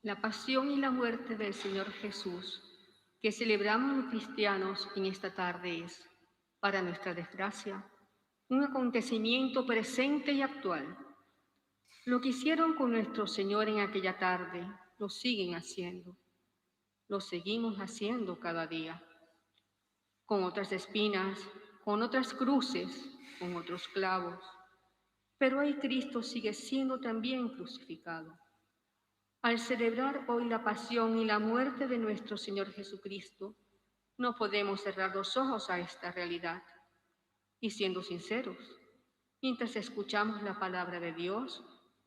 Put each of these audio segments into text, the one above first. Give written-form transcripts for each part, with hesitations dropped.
La pasión y la muerte del Señor Jesús que celebramos los cristianos en esta tarde es, para nuestra desgracia, un acontecimiento presente y actual. Lo que hicieron con nuestro Señor en aquella tarde, lo siguen haciendo. Lo seguimos haciendo cada día, con otras espinas, con otras cruces, con otros clavos. Pero ahí Cristo sigue siendo también crucificado. Al celebrar hoy la pasión y la muerte de nuestro Señor Jesucristo, no podemos cerrar los ojos a esta realidad. Y siendo sinceros, mientras escuchamos la palabra de Dios,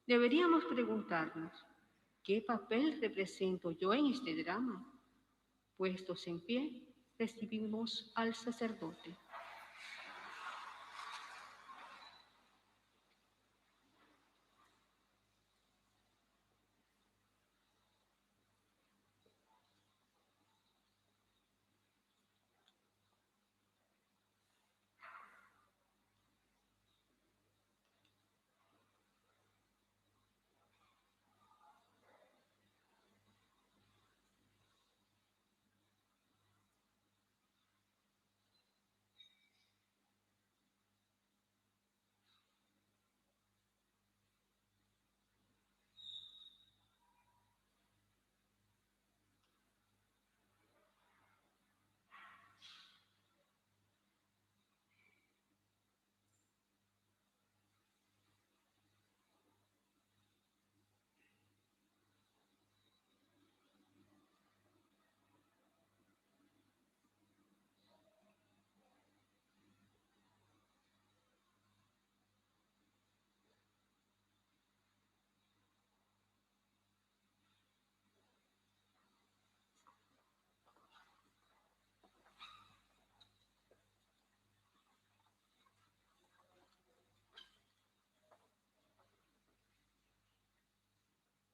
deberíamos preguntarnos, ¿qué papel represento yo en este drama? Puestos en pie, recibimos al sacerdote.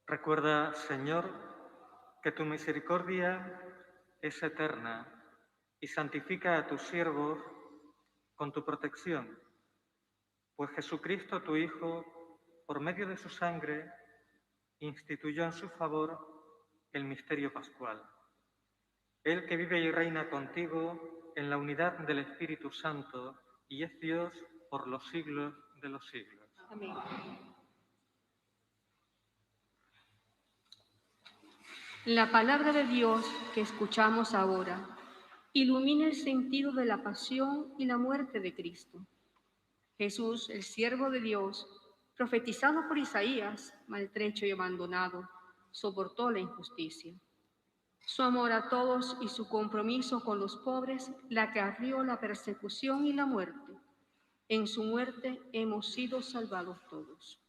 Recuerda, Señor, que tu misericordia es eterna y santifica a tus siervos con tu protección, pues Jesucristo, tu Hijo, por medio de su sangre, instituyó en su favor el misterio pascual. Él que vive y reina contigo en la unidad del Espíritu Santo y es Dios por los siglos de los siglos. Amén. La palabra de Dios que escuchamos ahora ilumina el sentido de la pasión y la muerte de Cristo. Jesús, el siervo de Dios, profetizado por Isaías, maltrecho y abandonado, soportó la injusticia. Su amor a todos y su compromiso con los pobres le acarrió la persecución y la muerte. En su muerte hemos sido salvados todos.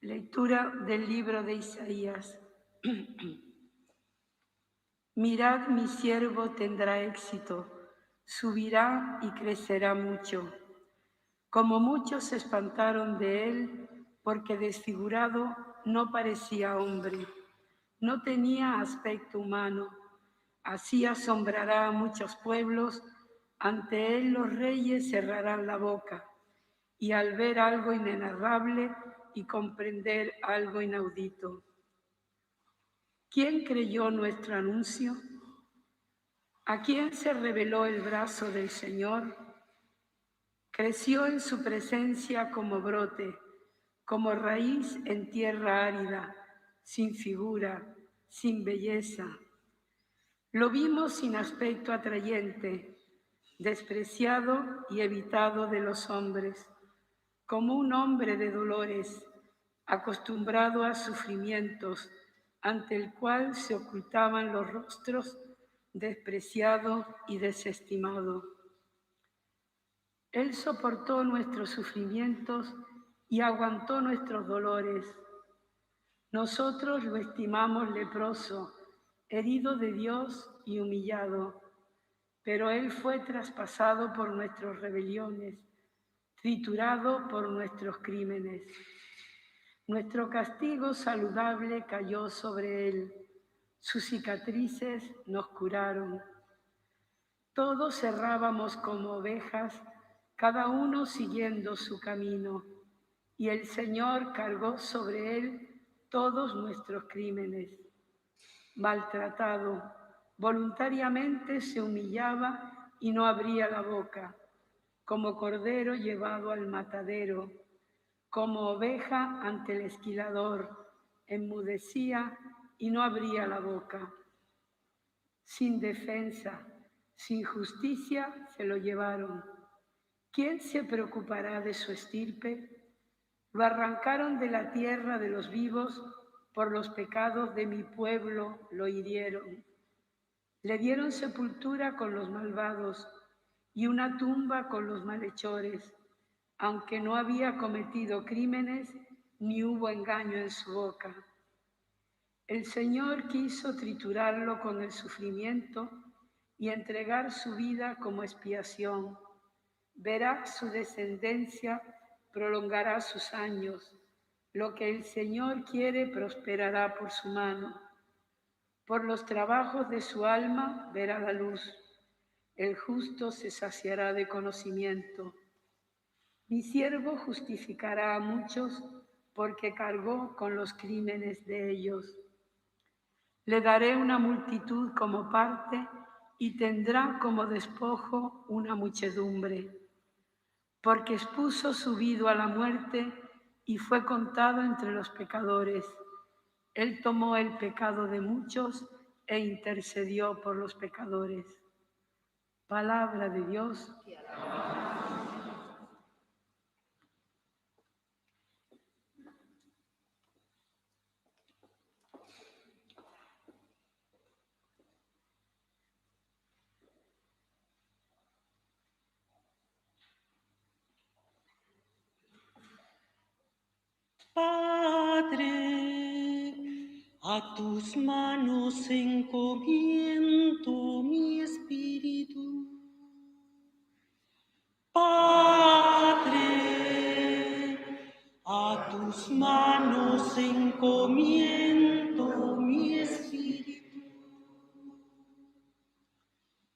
Lectura del libro de Isaías. Mirad, mi siervo tendrá éxito, subirá y crecerá mucho. Como muchos se espantaron de él, porque desfigurado no parecía hombre, no tenía aspecto humano. Así asombrará a muchos pueblos, ante él los reyes cerrarán la boca, y al ver algo inenarrable y comprender algo inaudito. ¿Quién creyó nuestro anuncio? ¿A quién se reveló el brazo del Señor? Creció en su presencia como brote, como raíz en tierra árida, sin figura, sin belleza. Lo vimos sin aspecto atrayente, despreciado y evitado de los hombres, como un hombre de dolores, acostumbrado a sufrimientos, ante el cual se ocultaban los rostros, despreciado y desestimado. Él soportó nuestros sufrimientos y aguantó nuestros dolores. Nosotros lo estimamos leproso, herido de Dios y humillado. pero Él fue traspasado por nuestras rebeliones, triturado por nuestros crímenes. Nuestro castigo saludable cayó sobre Él, sus cicatrices nos curaron. Todos errábamos como ovejas, cada uno siguiendo su camino, y el Señor cargó sobre Él todos nuestros crímenes. Maltratado, voluntariamente se humillaba y no abría la boca, como cordero llevado al matadero, como oveja ante el esquilador, enmudecía y no abría la boca. Sin defensa, sin justicia se lo llevaron. ¿Quién se preocupará de su estirpe? Lo arrancaron de la tierra de los vivos, por los pecados de mi pueblo lo hirieron. Le dieron sepultura con los malvados y una tumba con los malhechores, aunque no había cometido crímenes ni hubo engaño en su boca. El Señor quiso triturarlo con el sufrimiento y entregar su vida como expiación. Verá su descendencia, prolongará sus años. Lo que el Señor quiere prosperará por su mano. Por los trabajos de su alma verá la luz. El justo se saciará de conocimiento. Mi siervo justificará a muchos porque cargó con los crímenes de ellos. Le daré una multitud como parte y tendrá como despojo una muchedumbre, porque expuso su vida a la muerte y fue contado entre los pecadores. Él tomó el pecado de muchos e intercedió por los pecadores. Palabra de Dios. Padre, a tus manos encomiendo mi espíritu. Padre, a tus manos encomiendo mi espíritu.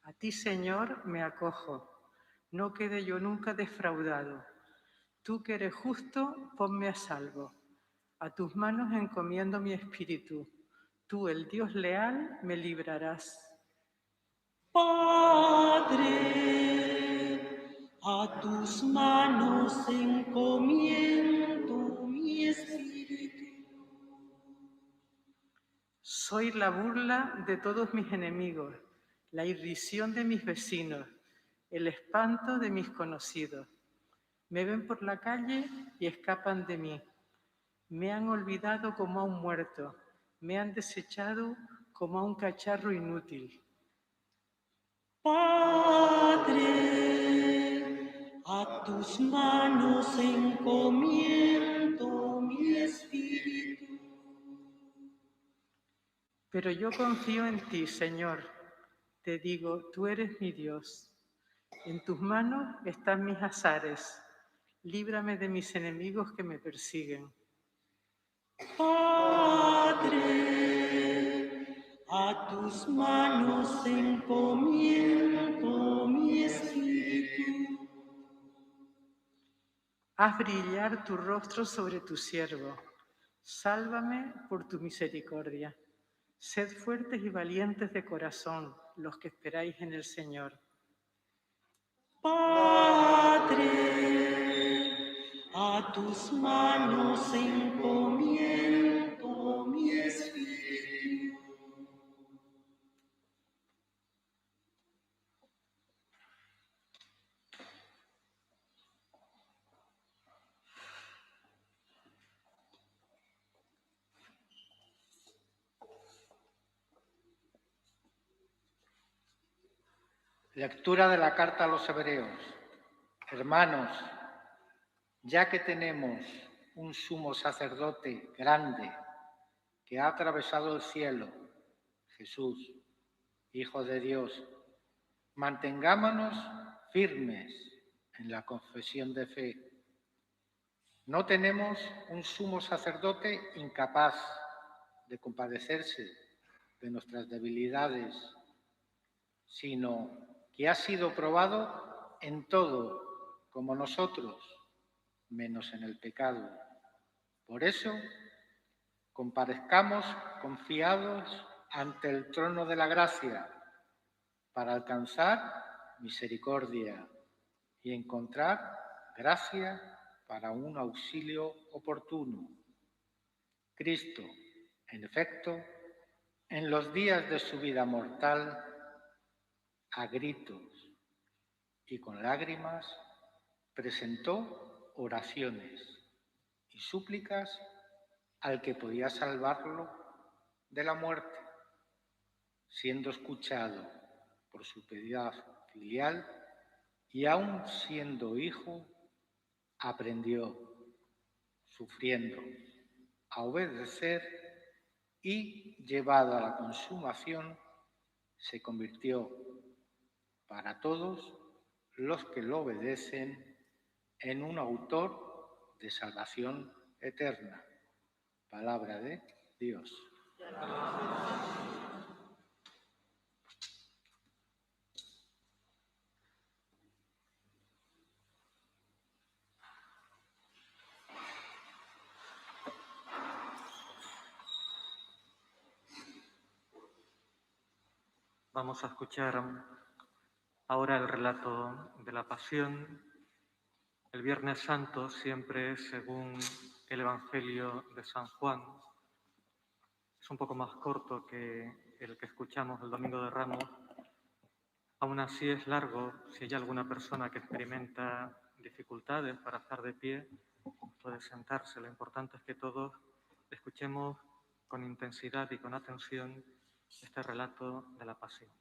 A ti, Señor, me acojo. No quede yo nunca defraudado. Tú que eres justo, ponme a salvo. A tus manos encomiendo mi espíritu. Tú, el Dios leal, me librarás. Padre, a tus manos encomiendo mi espíritu. Soy la burla de todos mis enemigos, la irrisión de mis vecinos, el espanto de mis conocidos. Me ven por la calle y escapan de mí. Me han olvidado como a un muerto, me han desechado como a un cacharro inútil. Padre, a tus manos encomiendo mi espíritu. Pero yo confío en ti, Señor. Te digo, tú eres mi Dios. En tus manos están mis azares. Líbrame de mis enemigos que me persiguen. Padre, a tus manos encomiendo mi espíritu. Haz brillar tu rostro sobre tu siervo. Sálvame por tu misericordia. Sed fuertes y valientes de corazón los que esperáis en el Señor. Padre, a tus manos encomiendo mi espíritu. Lectura de la carta a los Hebreos. Hermanos, ya que tenemos un sumo sacerdote grande que ha atravesado el cielo, Jesús, Hijo de Dios, Mantengámonos firmes en la confesión de fe. No tenemos un sumo sacerdote incapaz de compadecerse de nuestras debilidades, sino que ha sido probado en todo, como nosotros, menos en el pecado. Por eso, comparezcamos confiados ante el trono de la gracia para alcanzar misericordia y encontrar gracia para un auxilio oportuno. Cristo, en efecto, en los días de su vida mortal, a gritos y con lágrimas, presentó oraciones y súplicas al que podía salvarlo de la muerte, siendo escuchado por su piedad filial y aun siendo hijo, aprendió, sufriendo, a obedecer y, llevado a la consumación, se convirtió para todos los que lo obedecen en un autor de salvación eterna. Palabra de Dios. Vamos a escuchar ahora el relato de la Pasión. El Viernes Santo siempre es según el Evangelio de San Juan. Es un poco más corto que el que escuchamos el Domingo de Ramos. Aún así es largo. Si hay alguna persona que experimenta dificultades para estar de pie, puede sentarse. Lo importante es que todos escuchemos con intensidad y con atención este relato de la Pasión.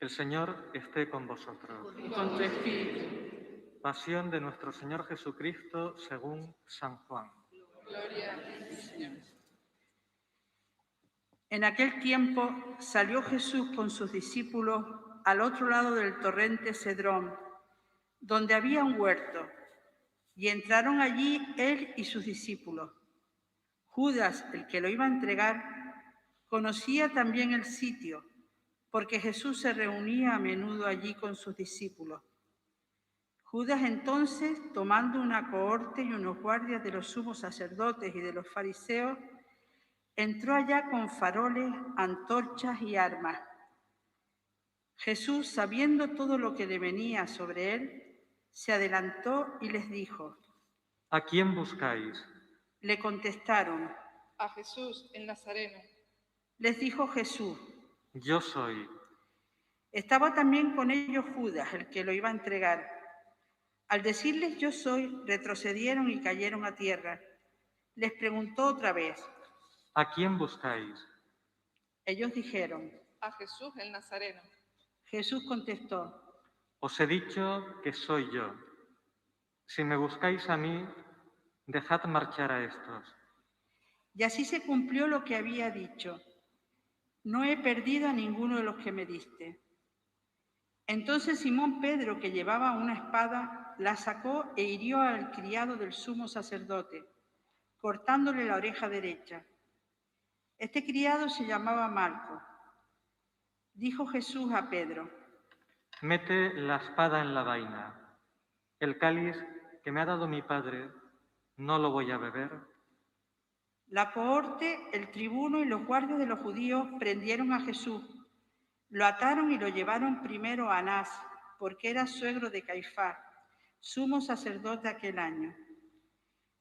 El Señor esté con vosotros. Y con tu espíritu. Pasión de nuestro Señor Jesucristo según San Juan. Gloria a ti, Señor. En aquel tiempo salió Jesús con sus discípulos al otro lado del torrente Cedrón, donde había un huerto, y entraron allí él y sus discípulos. Judas, el que lo iba a entregar, conocía también el sitio, porque Jesús se reunía a menudo allí con sus discípulos. Judas entonces, tomando una cohorte y unos guardias de los sumos sacerdotes y de los fariseos, entró allá con faroles, antorchas y armas. Jesús, sabiendo todo lo que le venía sobre él, se adelantó y les dijo. ¿A quién buscáis? Le contestaron. A Jesús, el Nazareno. Les dijo Jesús. Yo soy. Estaba también con ellos Judas, el que lo iba a entregar. Al decirles yo soy, retrocedieron y cayeron a tierra. Les preguntó otra vez. ¿A quién buscáis? Ellos dijeron. A Jesús, el Nazareno. Jesús contestó. Os he dicho que soy yo. Si me buscáis a mí, dejad marchar a estos. Y así se cumplió lo que había dicho. No he perdido a ninguno de los que me diste. Entonces Simón Pedro, que llevaba una espada, la sacó e hirió al criado del sumo sacerdote, cortándole la oreja derecha. Este criado se llamaba Malco. Dijo Jesús a Pedro. Mete la espada en la vaina. El cáliz que me ha dado mi Padre, ¿no lo voy a beber? La cohorte, el tribuno y los guardias de los judíos prendieron a Jesús. Lo ataron y lo llevaron primero a Anás, porque era suegro de Caifás, sumo sacerdote aquel año.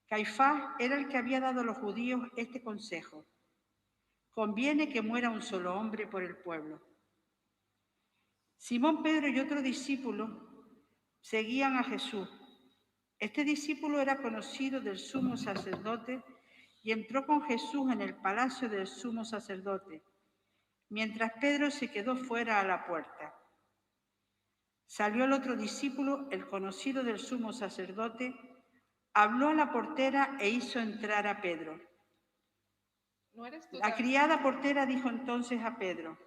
Caifás era el que había dado a los judíos este consejo. Conviene que muera un solo hombre por el pueblo. Simón Pedro y otro discípulo seguían a Jesús. Este discípulo era conocido del sumo sacerdote y entró con Jesús en el palacio del sumo sacerdote, mientras Pedro se quedó fuera a la puerta. Salió el otro discípulo, el conocido del sumo sacerdote, habló a la portera e hizo entrar a Pedro. ¿No eres tú La criada portera dijo entonces a Pedro.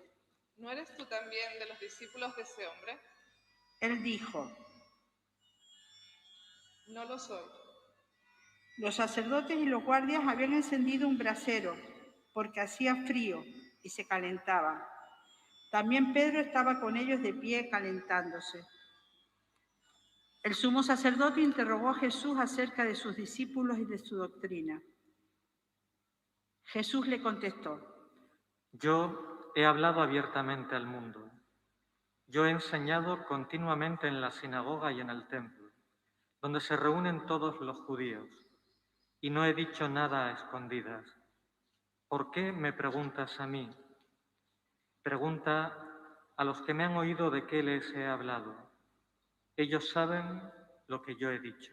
¿No eres tú también de los discípulos de ese hombre? Él dijo, No lo soy. los sacerdotes y los guardias habían encendido un brasero porque hacía frío y se calentaban. También Pedro estaba con ellos de pie calentándose. El sumo sacerdote interrogó a Jesús acerca de sus discípulos y de su doctrina. Jesús le contestó, Yo he hablado abiertamente al mundo. Yo he enseñado continuamente en la sinagoga y en el templo, donde se reúnen todos los judíos, y no he dicho nada a escondidas. ¿Por qué me preguntas a mí? Pregunta a los que me han oído de qué les he hablado. Ellos saben lo que yo he dicho.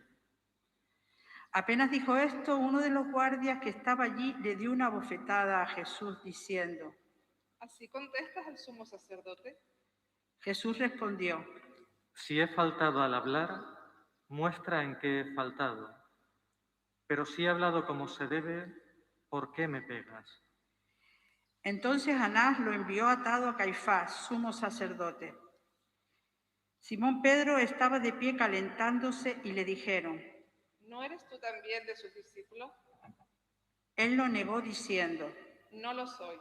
apenas dijo esto, uno de los guardias que estaba allí le dio una bofetada a Jesús diciendo, ¿Así contestas al sumo sacerdote? Jesús respondió, Si he faltado al hablar, muestra en qué he faltado. Pero si he hablado como se debe, ¿por qué me pegas? entonces Anás lo envió atado a Caifás, sumo sacerdote. Simón Pedro estaba de pie calentándose y le dijeron, ¿No eres tú también de sus discípulos? él lo negó diciendo, No lo soy.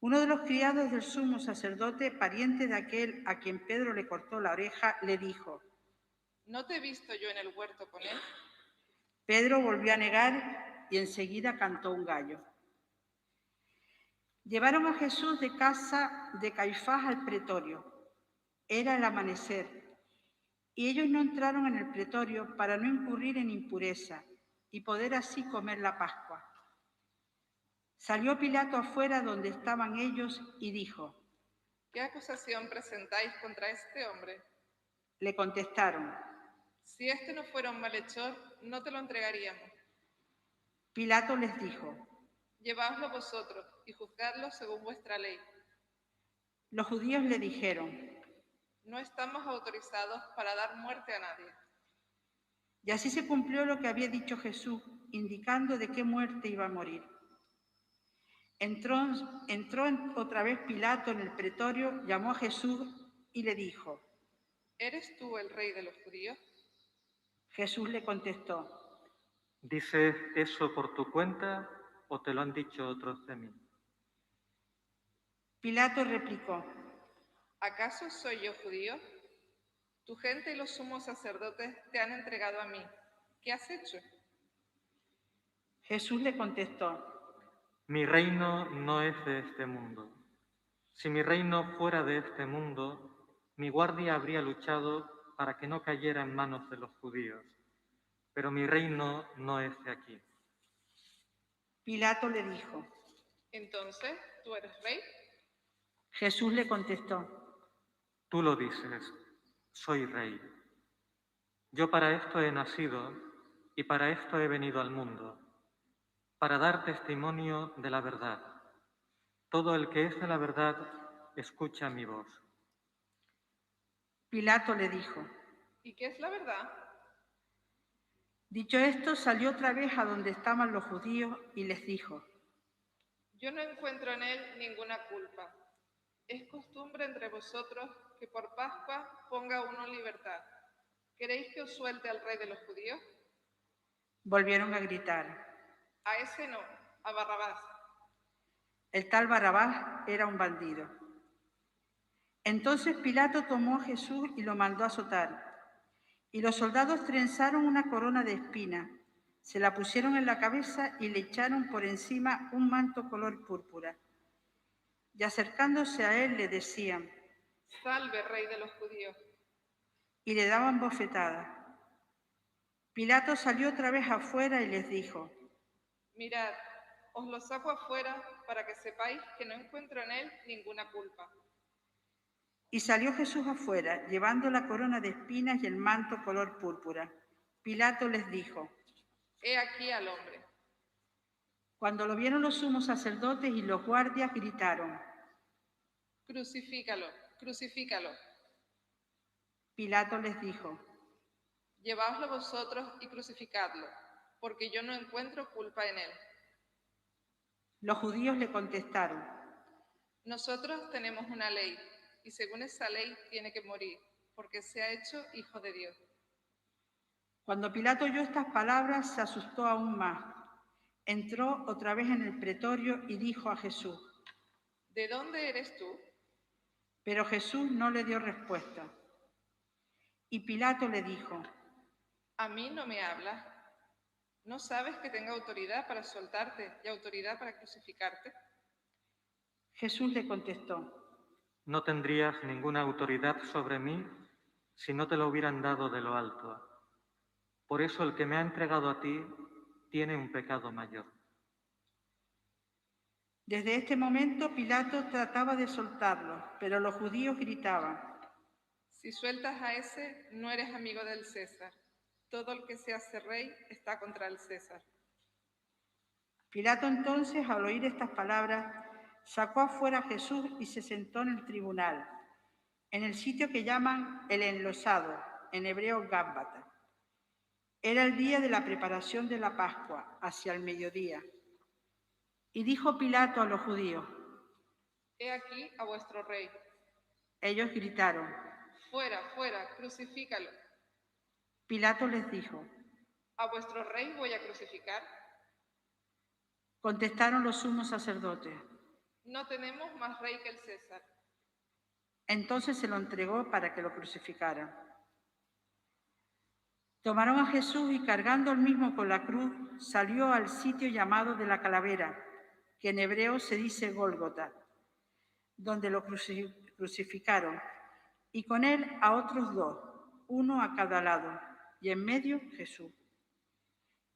uno de los criados del sumo sacerdote, pariente de aquel a quien Pedro le cortó la oreja, le dijo, ¿No te he visto yo en el huerto con él? Pedro volvió a negar y enseguida cantó un gallo. Llevaron a Jesús de casa de Caifás al pretorio. Era el amanecer, y ellos no entraron en el pretorio para no incurrir en impureza y poder así comer la Pascua. Salió Pilato afuera donde estaban ellos y dijo, ¿Qué acusación presentáis contra este hombre? le contestaron, Si este no fuera un malhechor, no te lo entregaríamos. Pilato les dijo, Llevaoslo vosotros y juzgadlo según vuestra ley. los judíos le dijeron, No estamos autorizados para dar muerte a nadie. y así se cumplió lo que había dicho Jesús, indicando de qué muerte iba a morir. Entró otra vez Pilato en el pretorio, llamó a Jesús y le dijo, ¿Eres tú el rey de los judíos? Jesús le contestó, ¿Dices eso por tu cuenta o te lo han dicho otros de mí? Pilato replicó, ¿Acaso soy yo judío? Tu gente y los sumos sacerdotes te han entregado a mí. ¿Qué has hecho? Jesús le contestó, Mi reino no es de este mundo. Si mi reino fuera de este mundo, mi guardia habría luchado para que no cayera en manos de los judíos. Pero mi reino no es de aquí. Pilato le dijo, Entonces, ¿tú eres rey? Jesús le contestó, Tú lo dices, soy rey. Yo para esto he nacido y para esto he venido al mundo, para dar testimonio de la verdad. Todo el que es de la verdad escucha mi voz. Pilato le dijo, ¿Y qué es la verdad? dicho esto, salió otra vez a donde estaban los judíos y les dijo, Yo no encuentro en él ninguna culpa. Es costumbre entre vosotros que por Pascua ponga uno en libertad. ¿Queréis que os suelte al rey de los judíos? volvieron a gritar. A ese no, a Barrabás. El tal Barrabás era un bandido. Entonces Pilato tomó a Jesús y lo mandó a azotar. Y los soldados trenzaron una corona de espinas, se la pusieron en la cabeza y le echaron por encima un manto color púrpura. Y acercándose a él le decían, Salve, rey de los judíos. y le daban bofetadas. Pilato salió otra vez afuera y les dijo, Mirad, os lo saco afuera para que sepáis que no encuentro en él ninguna culpa. y salió Jesús afuera, llevando la corona de espinas y el manto color púrpura. Pilato les dijo, He aquí al hombre. cuando lo vieron los sumos sacerdotes y los guardias, gritaron. Crucifícalo, crucifícalo. Pilato les dijo, Llevaoslo vosotros y crucificadlo, porque yo no encuentro culpa en él. los judíos le contestaron, Nosotros tenemos una ley, y según esa ley tiene que morir, porque se ha hecho hijo de Dios. Cuando Pilato oyó estas palabras, se asustó aún más. Entró otra vez en el pretorio y dijo a Jesús: ¿De dónde eres tú? Pero Jesús no le dio respuesta. Y Pilato le dijo: ¿A mí no me hablas? ¿No sabes que tengo autoridad para soltarte y autoridad para crucificarte? Jesús le contestó: No tendrías ninguna autoridad sobre mí si no te lo hubieran dado de lo alto. Por eso el que me ha entregado a ti tiene un pecado mayor. Desde este momento Pilato trataba de soltarlo, pero los judíos gritaban: Si sueltas a ese, no eres amigo del César. Todo el que se hace rey está contra el César. Pilato entonces, al oír estas palabras, sacó afuera a Jesús y se sentó en el tribunal, en el sitio que llaman el enlosado, en hebreo Gábata. Era el día de la preparación de la Pascua, hacia el mediodía. Y dijo Pilato a los judíos: He aquí a vuestro rey. Ellos gritaron. Fuera, fuera, crucifícalo. Pilato les dijo: ¿A vuestro rey voy a crucificar? Contestaron los sumos sacerdotes. No tenemos más rey que el César. Entonces se lo entregó para que lo crucificaran. Tomaron a Jesús y cargando el mismo con la cruz, salió al sitio llamado de la calavera, que en hebreo se dice Gólgota, donde lo crucificaron, y con él a otros dos, uno a cada lado, y en medio Jesús.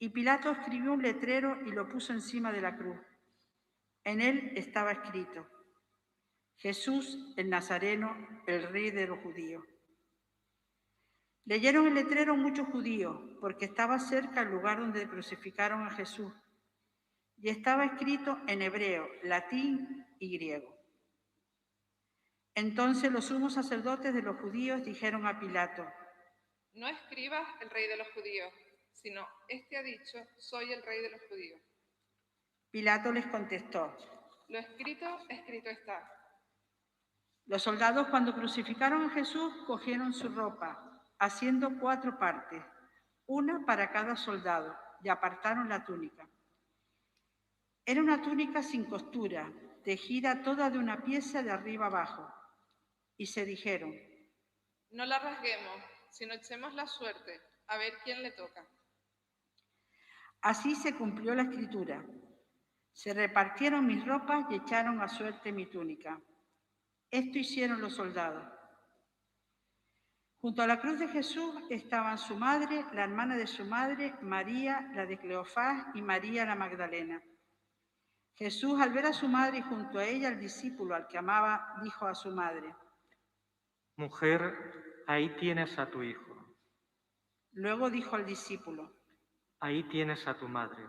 Y Pilato escribió un letrero y lo puso encima de la cruz. En él estaba escrito: Jesús el Nazareno, el Rey de los judíos. Leyeron el letrero muchos judíos, porque estaba cerca el lugar donde crucificaron a Jesús, y estaba escrito en hebreo, latín y griego. Entonces los sumos sacerdotes de los judíos dijeron a Pilato: No escribas el rey de los judíos, sino este ha dicho, soy el rey de los judíos. Pilato les contestó: Lo escrito, escrito está. Los soldados, cuando crucificaron a Jesús, cogieron su ropa, haciendo 4 partes, una para cada soldado, y apartaron la túnica. Era una túnica sin costura, tejida toda de una pieza de arriba abajo. Y se dijeron: No la rasguemos, sino echemos la suerte, a ver quién le toca. Así se cumplió la escritura. Se repartieron mis ropas y echaron a suerte mi túnica. Esto hicieron los soldados. Junto a la cruz de Jesús estaban su madre, la hermana de su madre, María, la de Cleofás, y María la Magdalena. Jesús, al ver a su madre y junto a ella al discípulo al que amaba, dijo a su madre: Mujer, ahí tienes a tu hijo. Luego dijo al discípulo: Ahí tienes a tu madre.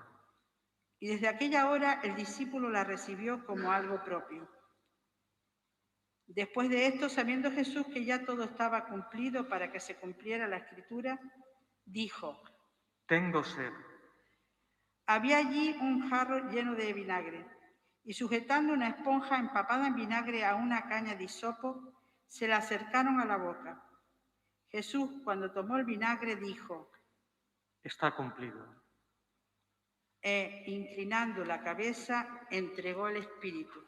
Y desde aquella hora el discípulo la recibió como algo propio. Después de esto, sabiendo Jesús que ya todo estaba cumplido para que se cumpliera la escritura, dijo: Tengo sed. Había allí un jarro lleno de vinagre, y sujetando una esponja empapada en vinagre a una caña de hisopo, se la acercaron a la boca. Jesús, cuando tomó el vinagre, dijo: Está cumplido. E, inclinando la cabeza, entregó el espíritu.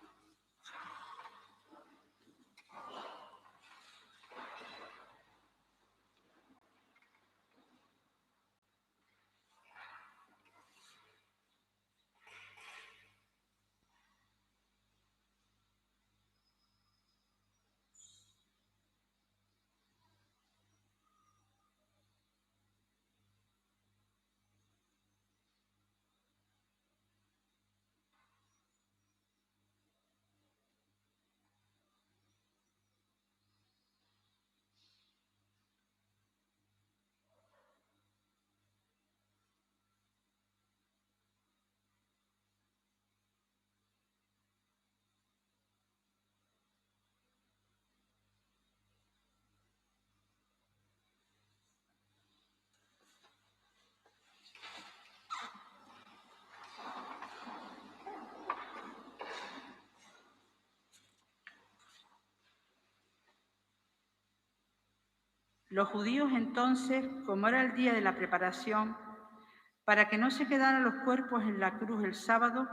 Los judíos entonces, como era el día de la preparación, para que no se quedaran los cuerpos en la cruz el sábado,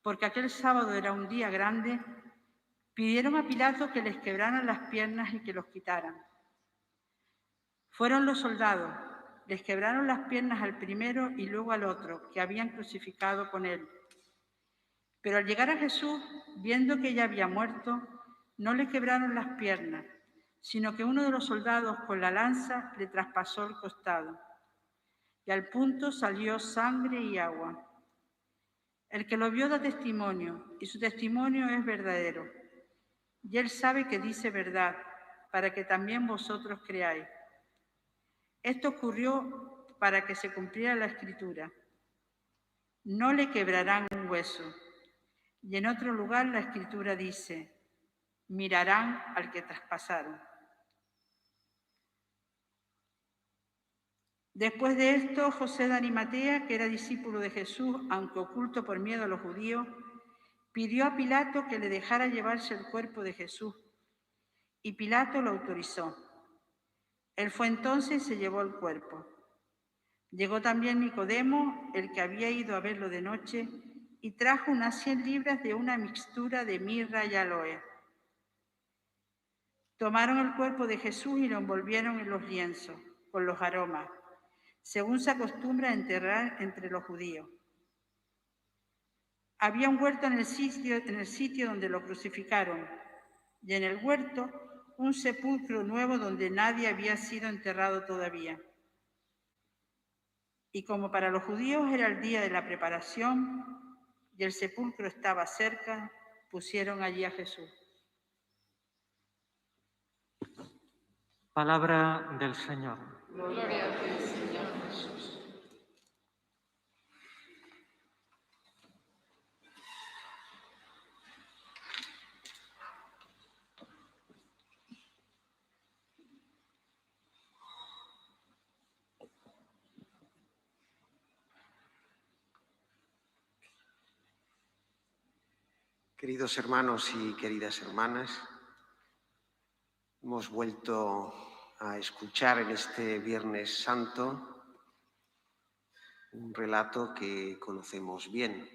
porque aquel sábado era un día grande, pidieron a Pilato que les quebraran las piernas y que los quitaran. Fueron los soldados, les quebraron las piernas al primero y luego al otro, que habían crucificado con él. Pero al llegar a Jesús, viendo que ya había muerto, no le quebraron las piernas, sino que uno de los soldados con la lanza le traspasó el costado, y al punto salió sangre y agua. El que lo vio da testimonio, y su testimonio es verdadero. Y él sabe que dice verdad, para que también vosotros creáis. Esto ocurrió para que se cumpliera la Escritura. No le quebrarán un hueso. Y en otro lugar la Escritura dice, mirarán al que traspasaron. Después de esto, José de Arimatea, que era discípulo de Jesús, aunque oculto por miedo a los judíos, pidió a Pilato que le dejara llevarse el cuerpo de Jesús, y Pilato lo autorizó. Él fue entonces y se llevó el cuerpo. Llegó también Nicodemo, el que había ido a verlo de noche, y trajo unas 100 libras de una mixtura de mirra y aloe. Tomaron el cuerpo de Jesús y lo envolvieron en los lienzos, con los aromas, según se acostumbra a enterrar entre los judíos. Había un huerto en el sitio donde lo crucificaron, y en el huerto un sepulcro nuevo donde nadie había sido enterrado todavía. Y como para los judíos era el día de la preparación y el sepulcro estaba cerca, pusieron allí a Jesús. Palabra del Señor. Gloria a ti, Señor Jesús. Queridos hermanos y queridas hermanas, hemos vuelto a escuchar en este Viernes Santo un relato que conocemos bien.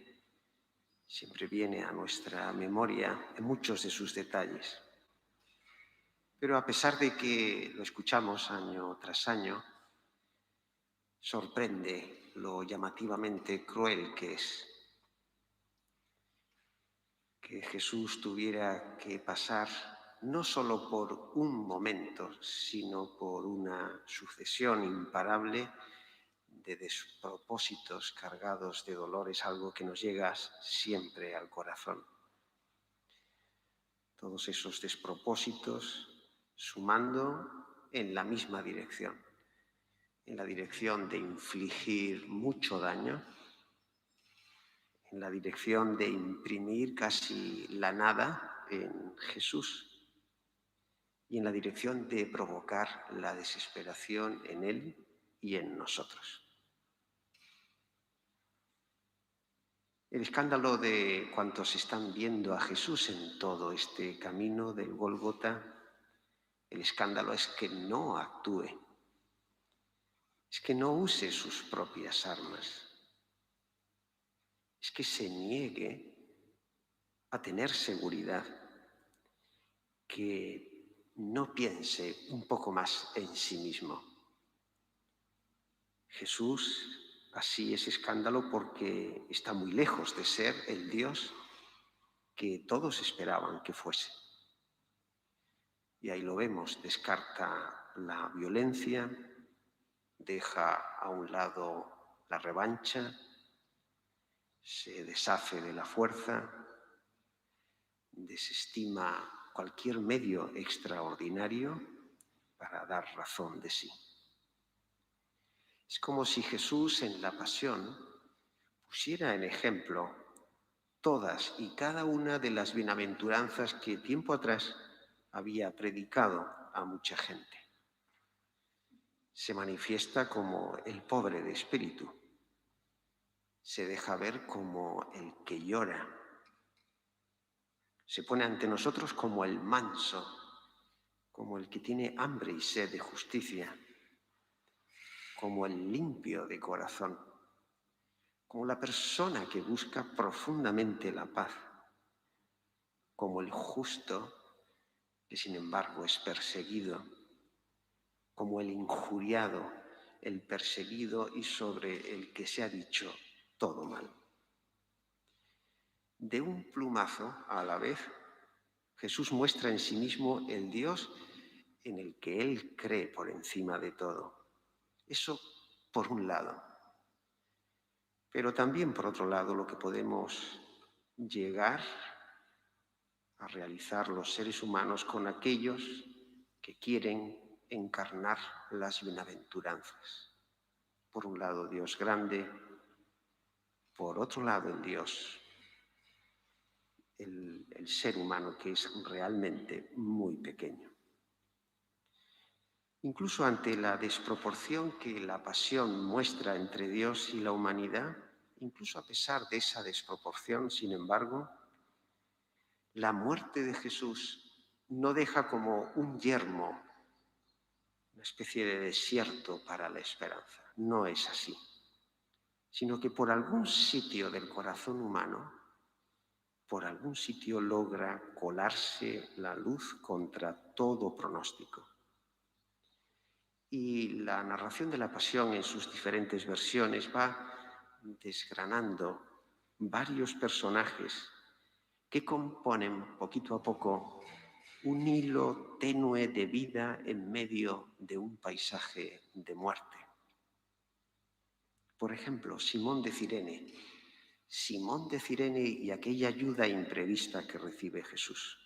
Siempre viene a nuestra memoria en muchos de sus detalles. Pero a pesar de que lo escuchamos año tras año, sorprende lo llamativamente cruel que es. Que Jesús tuviera que pasar no solo por un momento, sino por una sucesión imparable de despropósitos cargados de dolor, es algo que nos llega siempre al corazón. Todos esos despropósitos sumando en la misma dirección, en la dirección de infligir mucho daño, en la dirección de imprimir casi la nada en Jesús y en la dirección de provocar la desesperación en Él y en nosotros. El escándalo de cuantos están viendo a Jesús en todo este camino del Gólgota, el escándalo es que no actúe, es que no use sus propias armas. Es que se niegue a tener seguridad, que no piense un poco más en sí mismo. Jesús así es escándalo porque está muy lejos de ser el Dios que todos esperaban que fuese. Y ahí lo vemos, descarta la violencia, deja a un lado la revancha, se deshace de la fuerza, desestima cualquier medio extraordinario para dar razón de sí. Es como si Jesús en la pasión pusiera en ejemplo todas y cada una de las bienaventuranzas que tiempo atrás había predicado a mucha gente. Se manifiesta como el pobre de espíritu. Se deja ver como el que llora. Se pone ante nosotros como el manso, como el que tiene hambre y sed de justicia, como el limpio de corazón, como la persona que busca profundamente la paz, como el justo que sin embargo es perseguido, como el injuriado, el perseguido y sobre el que se ha dicho todo mal. De un plumazo, a la vez, Jesús muestra en sí mismo el Dios en el que Él cree por encima de todo. Eso por un lado. Pero también, por otro lado, lo que podemos llegar a realizar los seres humanos con aquellos que quieren encarnar las bienaventuranzas. Por un lado, Dios grande, por otro lado, el Dios, el ser humano que es realmente muy pequeño. Incluso ante la desproporción que la pasión muestra entre Dios y la humanidad, incluso a pesar de esa desproporción, sin embargo, la muerte de Jesús no deja como un yermo, una especie de desierto para la esperanza. No es así, sino que por algún sitio del corazón humano, por algún sitio logra colarse la luz contra todo pronóstico. Y la narración de la pasión en sus diferentes versiones va desgranando varios personajes que componen poquito a poco un hilo tenue de vida en medio de un paisaje de muerte. Por ejemplo, Simón de Cirene y aquella ayuda imprevista que recibe Jesús.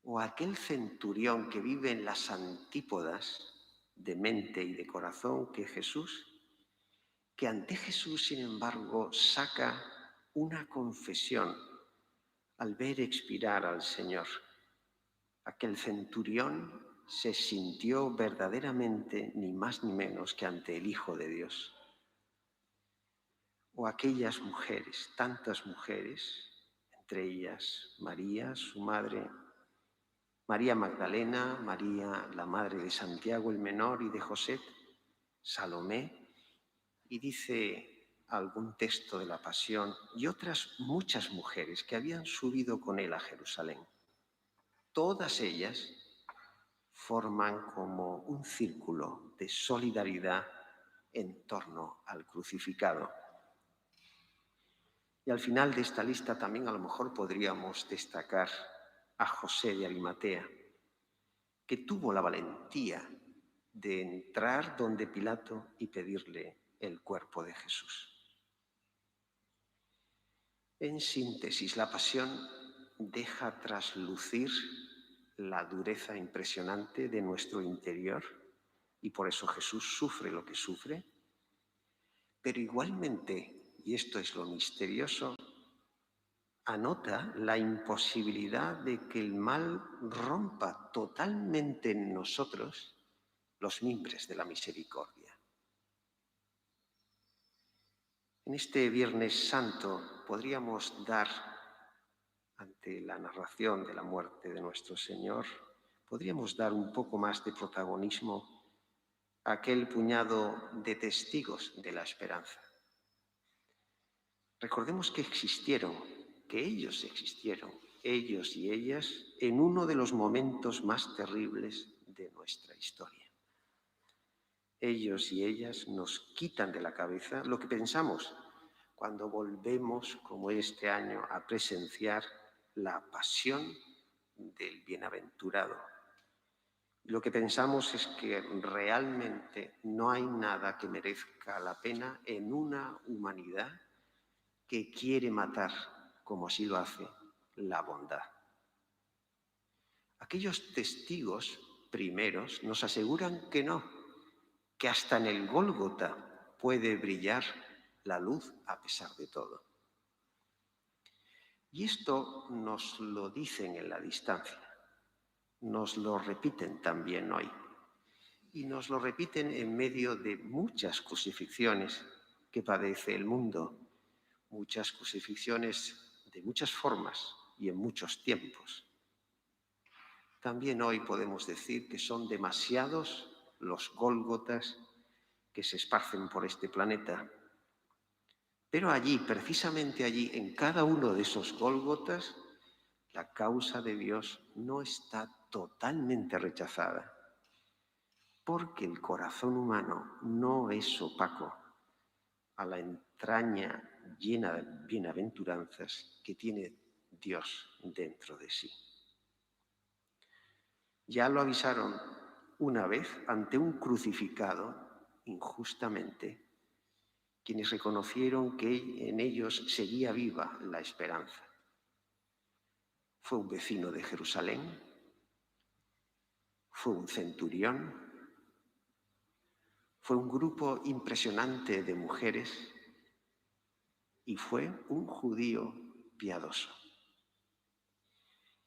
O aquel centurión que vive en las antípodas de mente y de corazón que ante Jesús, sin embargo, saca una confesión al ver expirar al Señor. Aquel centurión se sintió verdaderamente ni más ni menos que ante el Hijo de Dios. O aquellas mujeres, tantas mujeres, entre ellas María, su madre, María Magdalena, María, la madre de Santiago el Menor y de José, Salomé, y dice algún texto de la Pasión, y otras muchas mujeres que habían subido con él a Jerusalén. Todas ellas forman como un círculo de solidaridad en torno al crucificado. Y al final de esta lista también a lo mejor podríamos destacar a José de Arimatea, que tuvo la valentía de entrar donde Pilato y pedirle el cuerpo de Jesús. En síntesis, la pasión deja traslucir la dureza impresionante de nuestro interior y por eso Jesús sufre lo que sufre, pero igualmente, y esto es lo misterioso, anota la imposibilidad de que el mal rompa totalmente en nosotros los mimbres de la misericordia. En este Viernes Santo podríamos dar, ante la narración de la muerte de nuestro Señor, podríamos dar un poco más de protagonismo a aquel puñado de testigos de la esperanza. Recordemos que ellos existieron, ellos y ellas, en uno de los momentos más terribles de nuestra historia. Ellos y ellas nos quitan de la cabeza lo que pensamos cuando volvemos, como este año, a presenciar la pasión del bienaventurado. Lo que pensamos es que realmente no hay nada que merezca la pena en una humanidad que quiere matar, como así lo hace la bondad. Aquellos testigos primeros nos aseguran que no, que hasta en el Gólgota puede brillar la luz a pesar de todo. Y esto nos lo dicen en la distancia, nos lo repiten también hoy. Y nos lo repiten en medio de muchas crucifixiones que padece el mundo, muchas crucifixiones de muchas formas y en muchos tiempos. También hoy podemos decir que son demasiados los Gólgotas que se esparcen por este planeta. Pero allí, precisamente allí, en cada uno de esos Gólgotas, la causa de Dios no está totalmente rechazada, porque el corazón humano no es opaco a la entraña llena de bienaventuranzas que tiene Dios dentro de sí. Ya lo avisaron una vez ante un crucificado injustamente, quienes reconocieron que en ellos seguía viva la esperanza. Fue un vecino de Jerusalén, fue un centurión, fue un grupo impresionante de mujeres y fue un judío piadoso.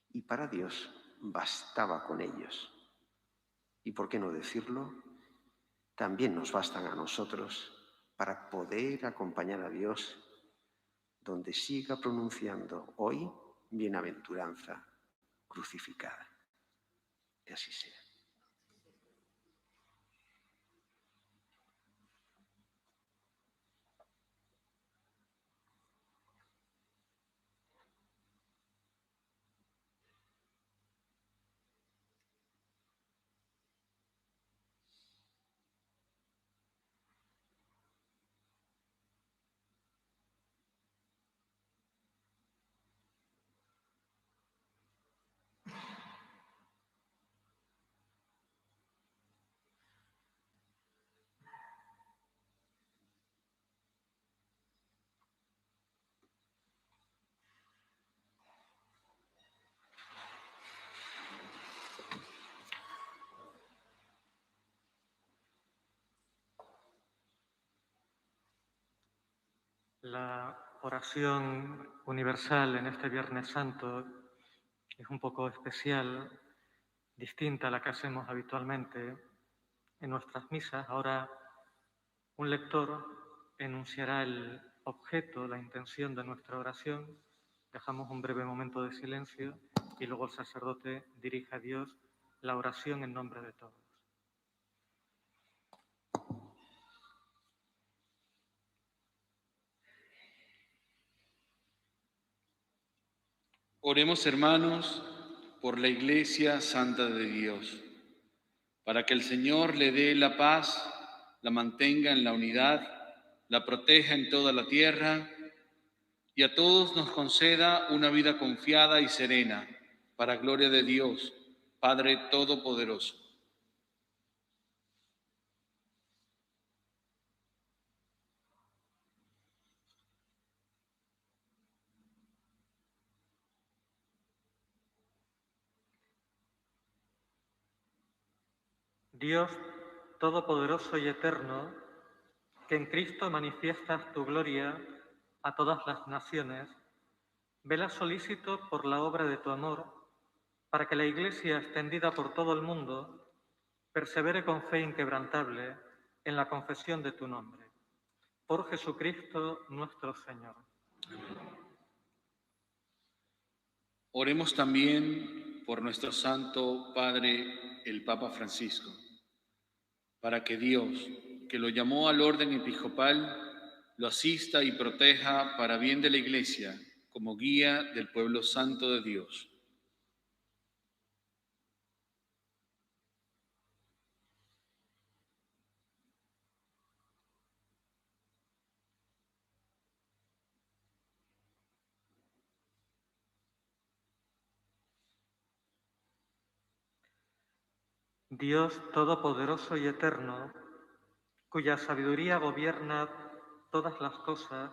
Y para Dios bastaba con ellos. Y por qué no decirlo, también nos bastan a nosotros para poder acompañar a Dios donde siga pronunciando hoy bienaventuranza crucificada. Que así sea. La oración universal en este Viernes Santo es un poco especial, distinta a la que hacemos habitualmente en nuestras misas. Ahora un lector enunciará el objeto, la intención de nuestra oración. Dejamos un breve momento de silencio y luego el sacerdote dirige a Dios la oración en nombre de todos. Oremos, hermanos, por la Iglesia Santa de Dios, para que el Señor le dé la paz, la mantenga en la unidad, la proteja en toda la tierra y a todos nos conceda una vida confiada y serena, para gloria de Dios, Padre Todopoderoso. Dios Todopoderoso y Eterno, que en Cristo manifiestas tu gloria a todas las naciones, vela solícito por la obra de tu amor, para que la Iglesia, extendida por todo el mundo, persevere con fe inquebrantable en la confesión de tu nombre. Por Jesucristo nuestro Señor. Oremos también por nuestro Santo Padre, el Papa Francisco, para que Dios, que lo llamó al orden episcopal, lo asista y proteja para bien de la Iglesia, como guía del pueblo santo de Dios. Dios Todopoderoso y Eterno, cuya sabiduría gobierna todas las cosas,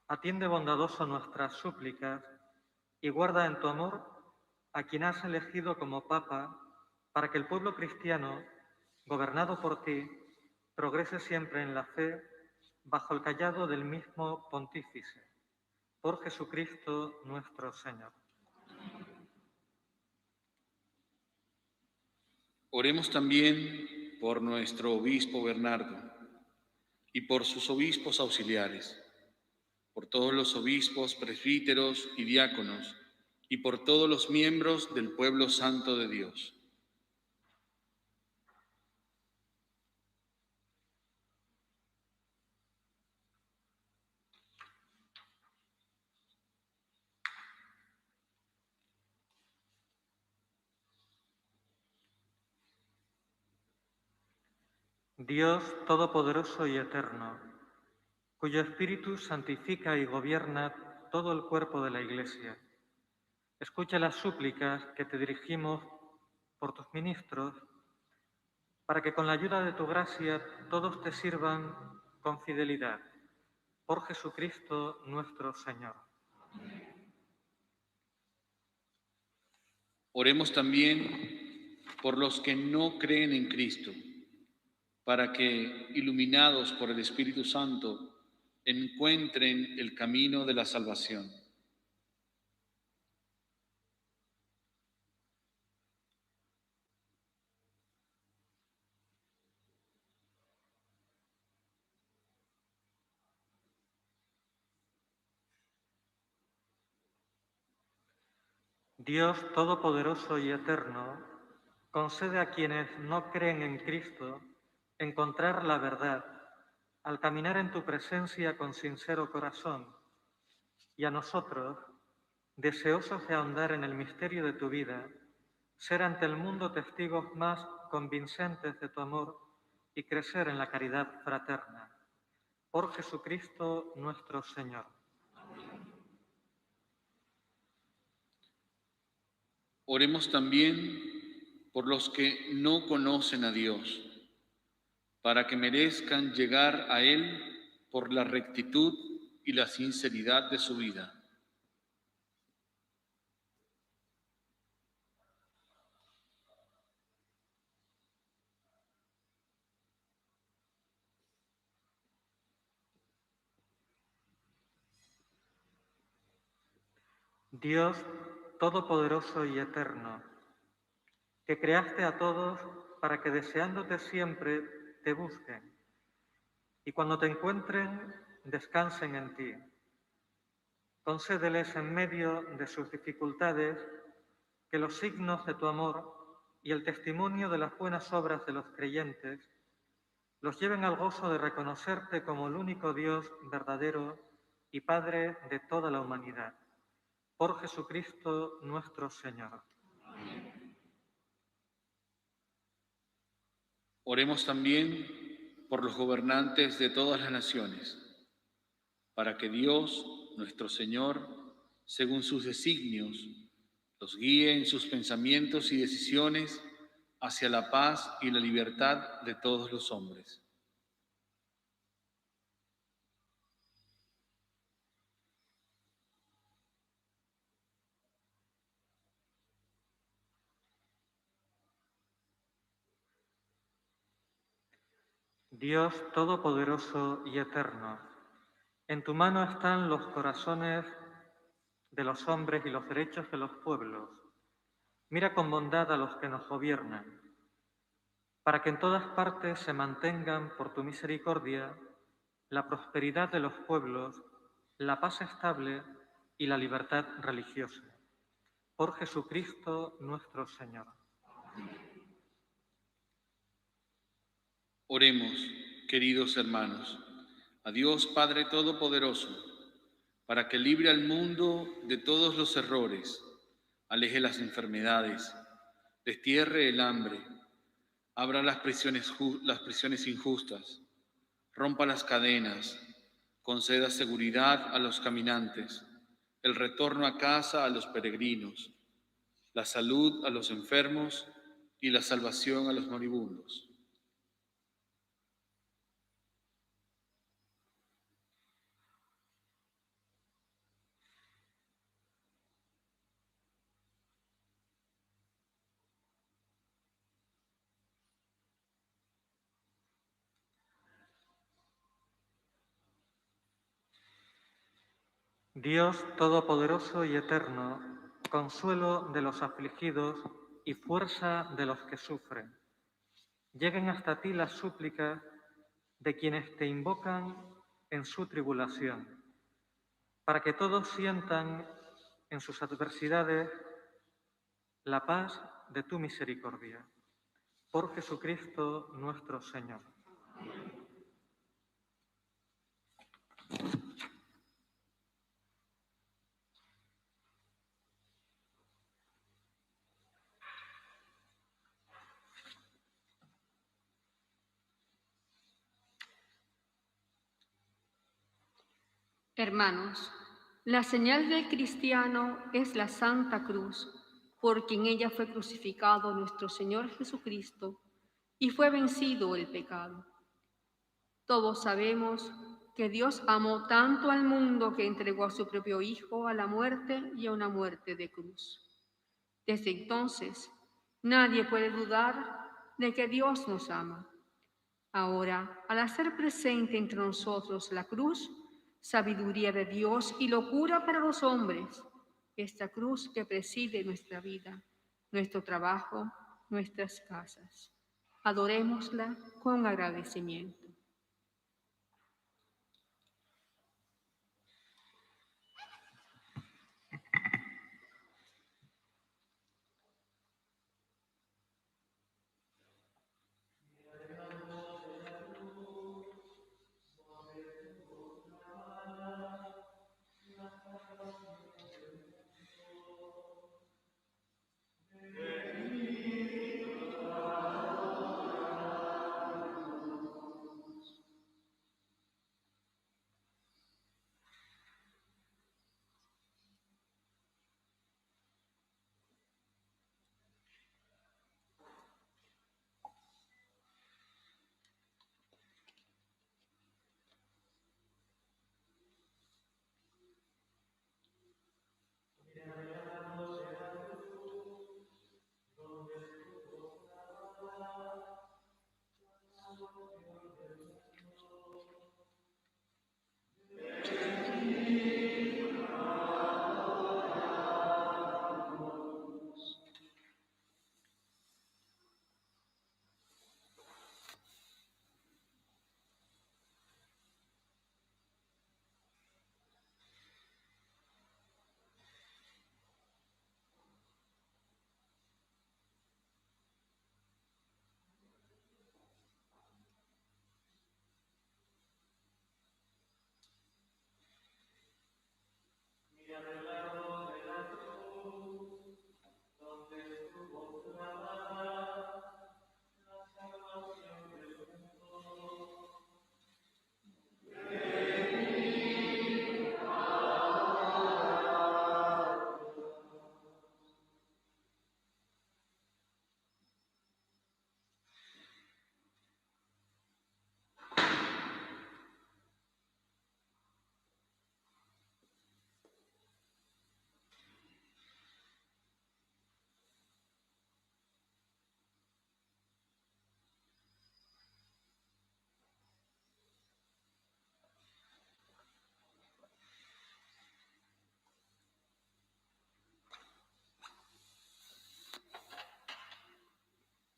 atiende bondadoso nuestras súplicas y guarda en tu amor a quien has elegido como Papa, para que el pueblo cristiano, gobernado por ti, progrese siempre en la fe bajo el cayado del mismo Pontífice. Por Jesucristo nuestro Señor. Oremos también por nuestro obispo Bernardo y por sus obispos auxiliares, por todos los obispos, presbíteros y diáconos, y por todos los miembros del pueblo santo de Dios. Dios Todopoderoso y Eterno, cuyo Espíritu santifica y gobierna todo el cuerpo de la Iglesia, escucha las súplicas que te dirigimos por tus ministros, para que con la ayuda de tu gracia todos te sirvan con fidelidad. Por Jesucristo nuestro Señor. Oremos también por los que no creen en Cristo, para que, iluminados por el Espíritu Santo, encuentren el camino de la salvación. Dios Todopoderoso y Eterno, concede a quienes no creen en Cristo encontrar la verdad al caminar en tu presencia con sincero corazón, y a nosotros, deseosos de ahondar en el misterio de tu vida, ser ante el mundo testigos más convincentes de tu amor y crecer en la caridad fraterna. Por Jesucristo nuestro Señor. Oremos también por los que no conocen a Dios, para que merezcan llegar a Él por la rectitud y la sinceridad de su vida. Dios Todopoderoso y Eterno, que creaste a todos para que deseándote siempre te busquen y cuando te encuentren descansen en ti. Concédeles en medio de sus dificultades que los signos de tu amor y el testimonio de las buenas obras de los creyentes los lleven al gozo de reconocerte como el único Dios verdadero y Padre de toda la humanidad. Por Jesucristo nuestro Señor. Oremos también por los gobernantes de todas las naciones, para que Dios, nuestro Señor, según sus designios, los guíe en sus pensamientos y decisiones hacia la paz y la libertad de todos los hombres. Dios Todopoderoso y Eterno, en tu mano están los corazones de los hombres y los derechos de los pueblos. Mira con bondad a los que nos gobiernan, para que en todas partes se mantengan por tu misericordia la prosperidad de los pueblos, la paz estable y la libertad religiosa. Por Jesucristo nuestro Señor. Oremos, queridos hermanos, a Dios Padre Todopoderoso, para que libre al mundo de todos los errores, aleje las enfermedades, destierre el hambre, abra las prisiones injustas, rompa las cadenas, conceda seguridad a los caminantes, el retorno a casa a los peregrinos, la salud a los enfermos y la salvación a los moribundos. Dios Todopoderoso y Eterno, consuelo de los afligidos y fuerza de los que sufren, lleguen hasta ti las súplicas de quienes te invocan en su tribulación, para que todos sientan en sus adversidades la paz de tu misericordia. Por Jesucristo nuestro Señor. Hermanos, la señal del cristiano es la Santa Cruz, porque en ella fue crucificado nuestro Señor Jesucristo y fue vencido el pecado. Todos sabemos que Dios amó tanto al mundo que entregó a su propio Hijo a la muerte y a una muerte de cruz. Desde entonces, nadie puede dudar de que Dios nos ama. Ahora, al hacer presente entre nosotros la cruz, sabiduría de Dios y locura para los hombres, esta cruz que preside nuestra vida, nuestro trabajo, nuestras casas. Adorémosla con agradecimiento.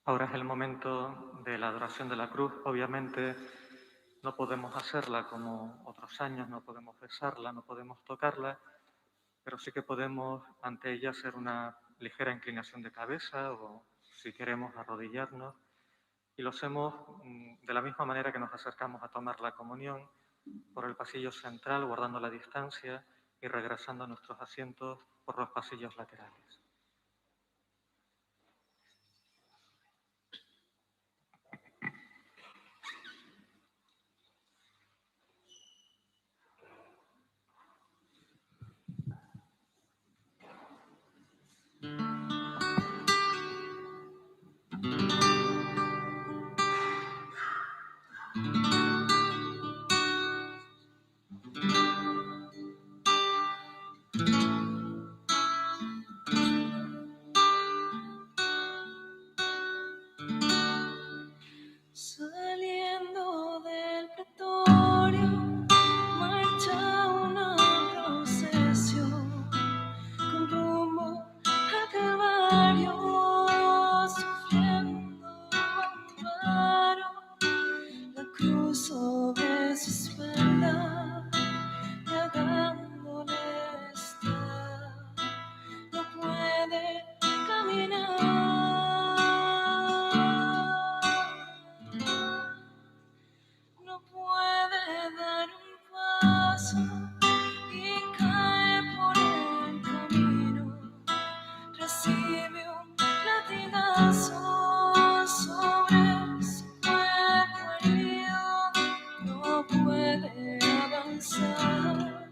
Ahora es el momento de la adoración de la cruz. Obviamente no podemos hacerla como otros años, no podemos besarla, no podemos tocarla, pero sí que podemos ante ella hacer una ligera inclinación de cabeza o, si queremos, arrodillarnos. Y lo hacemos de la misma manera que nos acercamos a tomar la comunión, por el pasillo central, guardando la distancia y regresando a nuestros asientos por los pasillos laterales. paso sobre su cuerpo herido, no puede avanzar.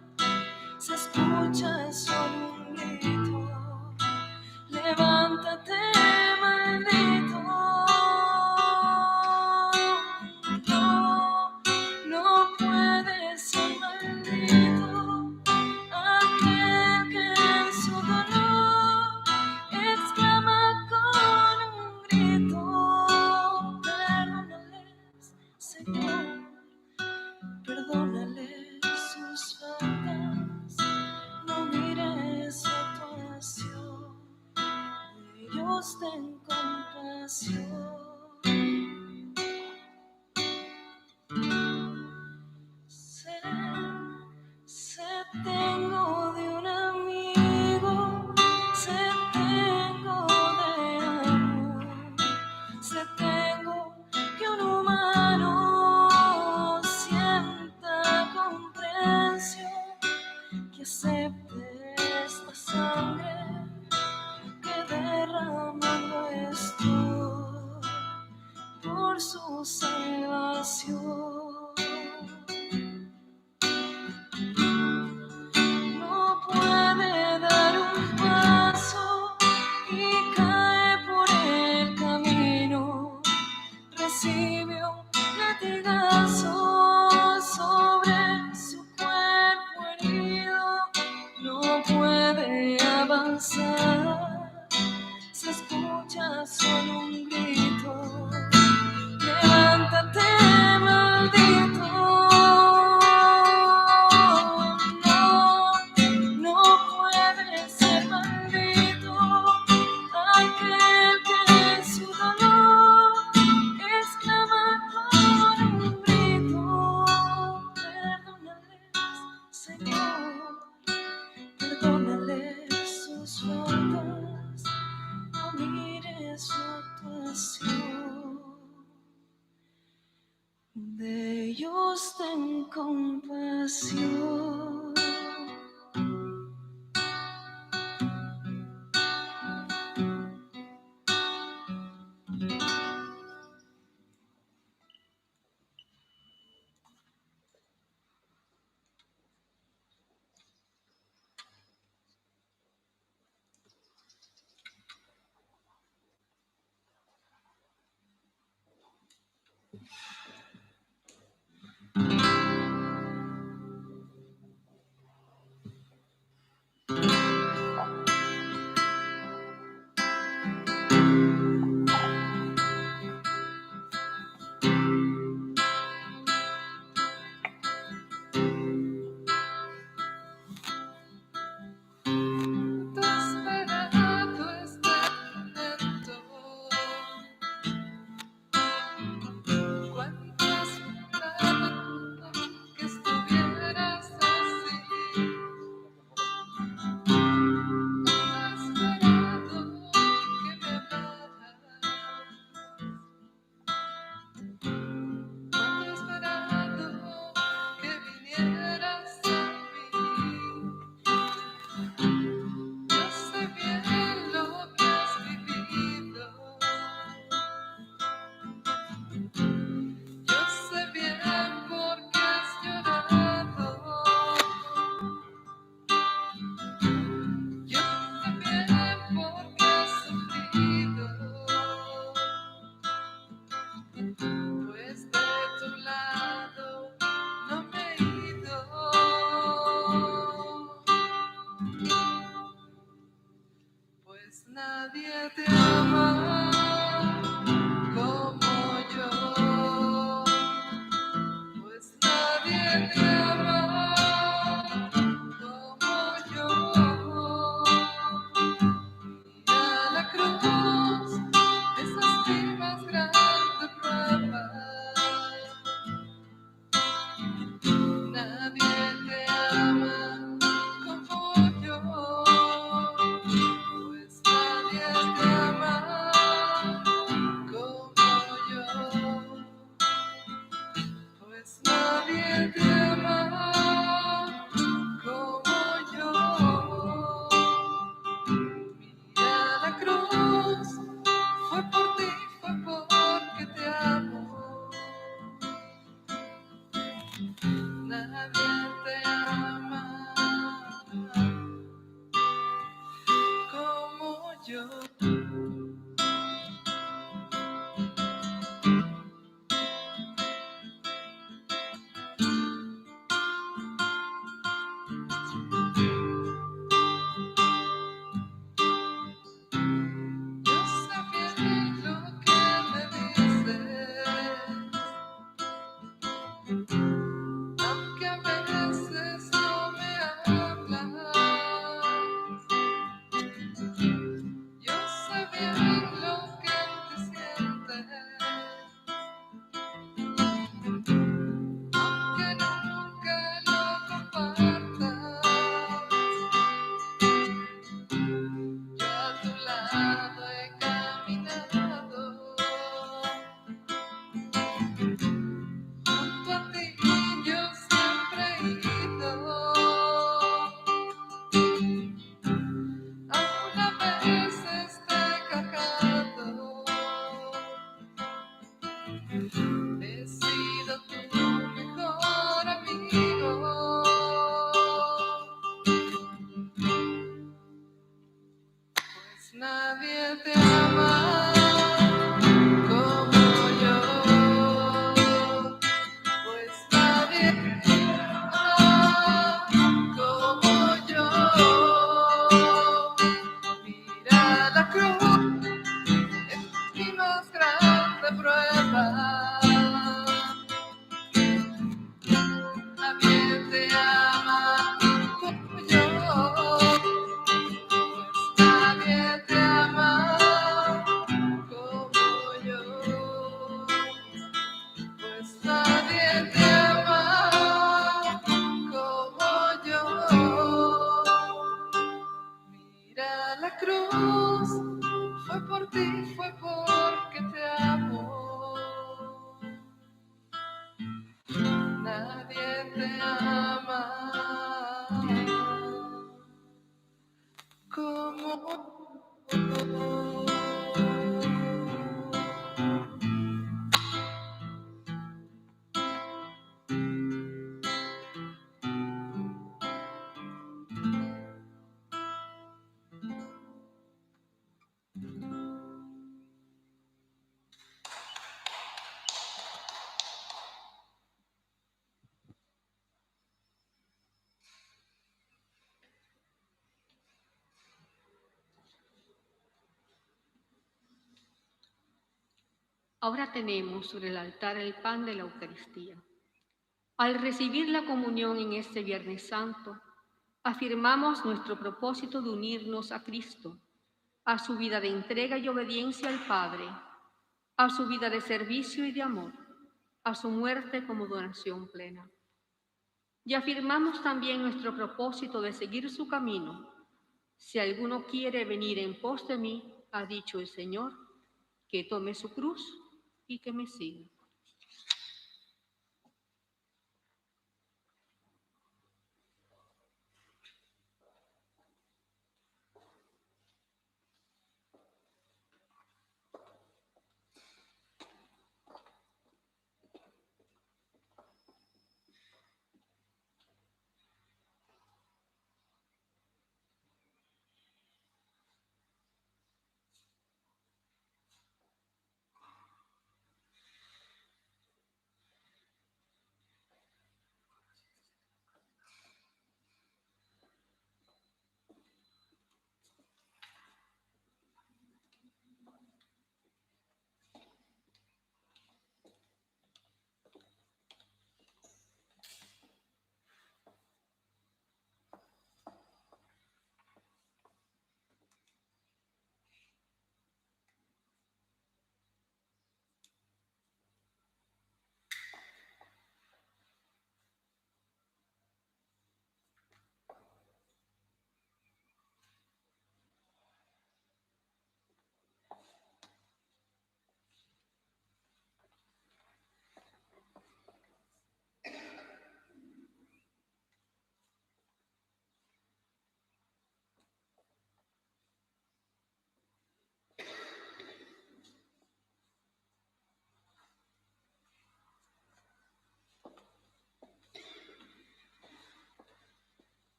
Se escucha solo un grito: levántate, maldito. No puede ser maldito aquel que en su dolor exclama con un grito: perdónales, Señor, perdónales sus faltas, no mires su actuación, de ellos ten compasión. Sé tengo de un amigo, sé tengo de amor, sé tengo que un humano sienta comprensión, que acepte esta sangre que derramando estoy por su salvación. No puede dar un paso y cae por el camino, recibe un latigazo sobre su cuerpo herido, no puede avanzar. Se escucha solo un grito: levántate, maldito. No puede ser maldito aquel que en su dolor exclama con un grito: perdónales, Señor, perdónales sus faltas, no mires su actuación, de ellos ten compasión. Nadie te ama por ti fue porque te amo. Nadie te ama como yo. Ahora tenemos sobre el altar el pan de la Eucaristía. Al recibir la comunión en este Viernes Santo, afirmamos nuestro propósito de unirnos a Cristo, a su vida de entrega y obediencia al Padre, a su vida de servicio y de amor, a su muerte como donación plena. Y afirmamos también nuestro propósito de seguir su camino. Si alguno quiere venir en pos de mí, ha dicho el Señor, que tome su cruz y que me siga.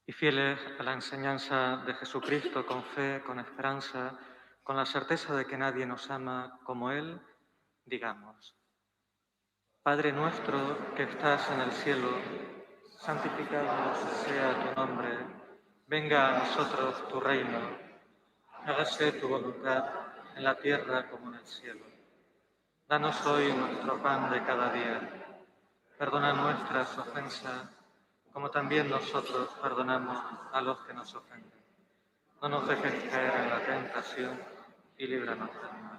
Y fieles a la enseñanza de Jesucristo, con fe, con esperanza, con la certeza de que nadie nos ama como Él, digamos: Padre nuestro que estás en el cielo, santificado sea tu nombre, venga a nosotros tu reino, hágase tu voluntad en la tierra como en el cielo. Danos hoy nuestro pan de cada día. Perdona nuestras ofensas, como también nosotros perdonamos a los que nos ofenden. No nos dejes caer en la tentación y líbranos del mal.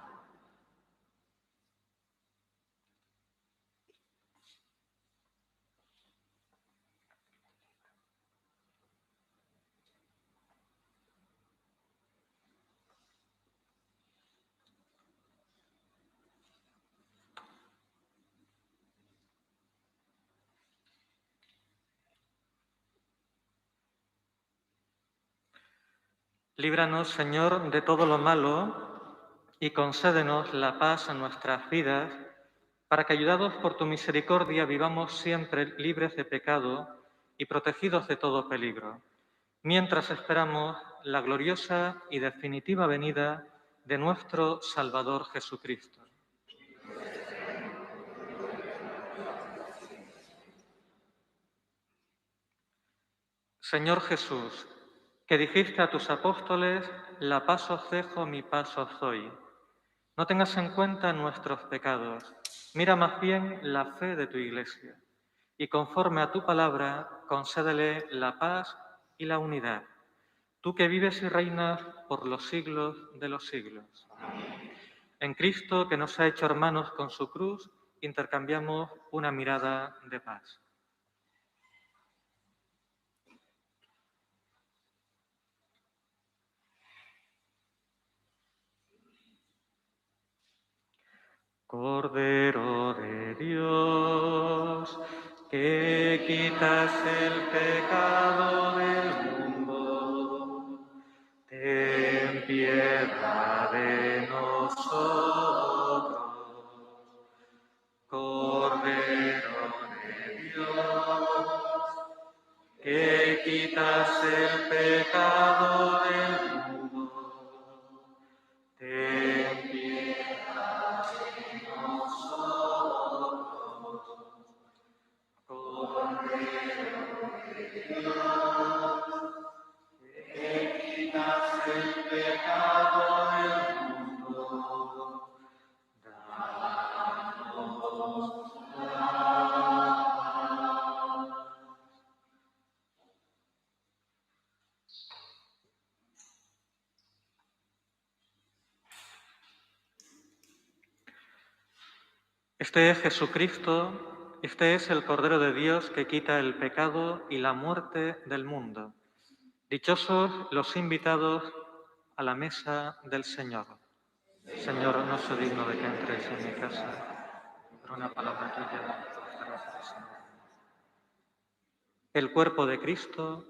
Líbranos, Señor, de todo lo malo y concédenos la paz en nuestras vidas, para que, ayudados por tu misericordia, vivamos siempre libres de pecado y protegidos de todo peligro, mientras esperamos la gloriosa y definitiva venida de nuestro Salvador Jesucristo. Señor Jesús, que dijiste a tus apóstoles: la paz os dejo, mi paz os doy. No tengas en cuenta nuestros pecados, mira más bien la fe de tu Iglesia, y conforme a tu palabra, concédele la paz y la unidad. Tú que vives y reinas por los siglos de los siglos. En Cristo, que nos ha hecho hermanos con su cruz, intercambiamos una mirada de paz. Cordero de Dios, que quitas el pecado del mundo, ten piedad de nosotros. Cordero de Dios, que quitas el pecado del mundo, ten piedad de nosotros. Cordero de Dios, que quitas el pecado del mundo, danos la paz. Este es Jesucristo, este es el Cordero de Dios que quita el pecado y la muerte del mundo. Dichosos los invitados a la mesa del Señor. Señor, no soy digno de que entres en mi casa, pero una palabra tuya bastará. El cuerpo de Cristo.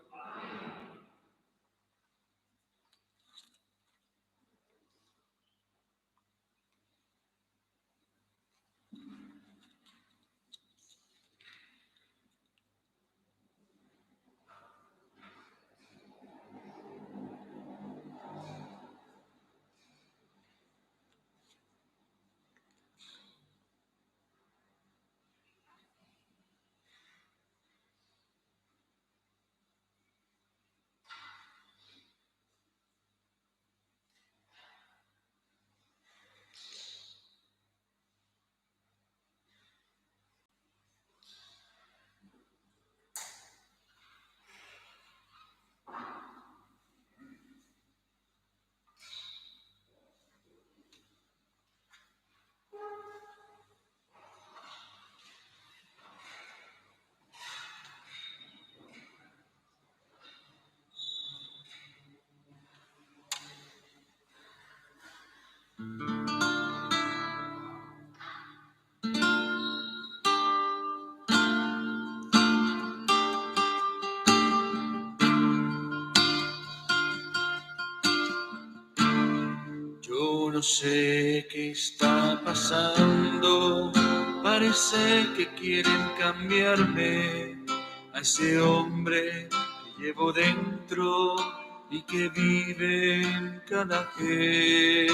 Yo no sé qué está pasando, parece que quieren cambiarme a ese hombre que llevo dentro y que vive en cada gente.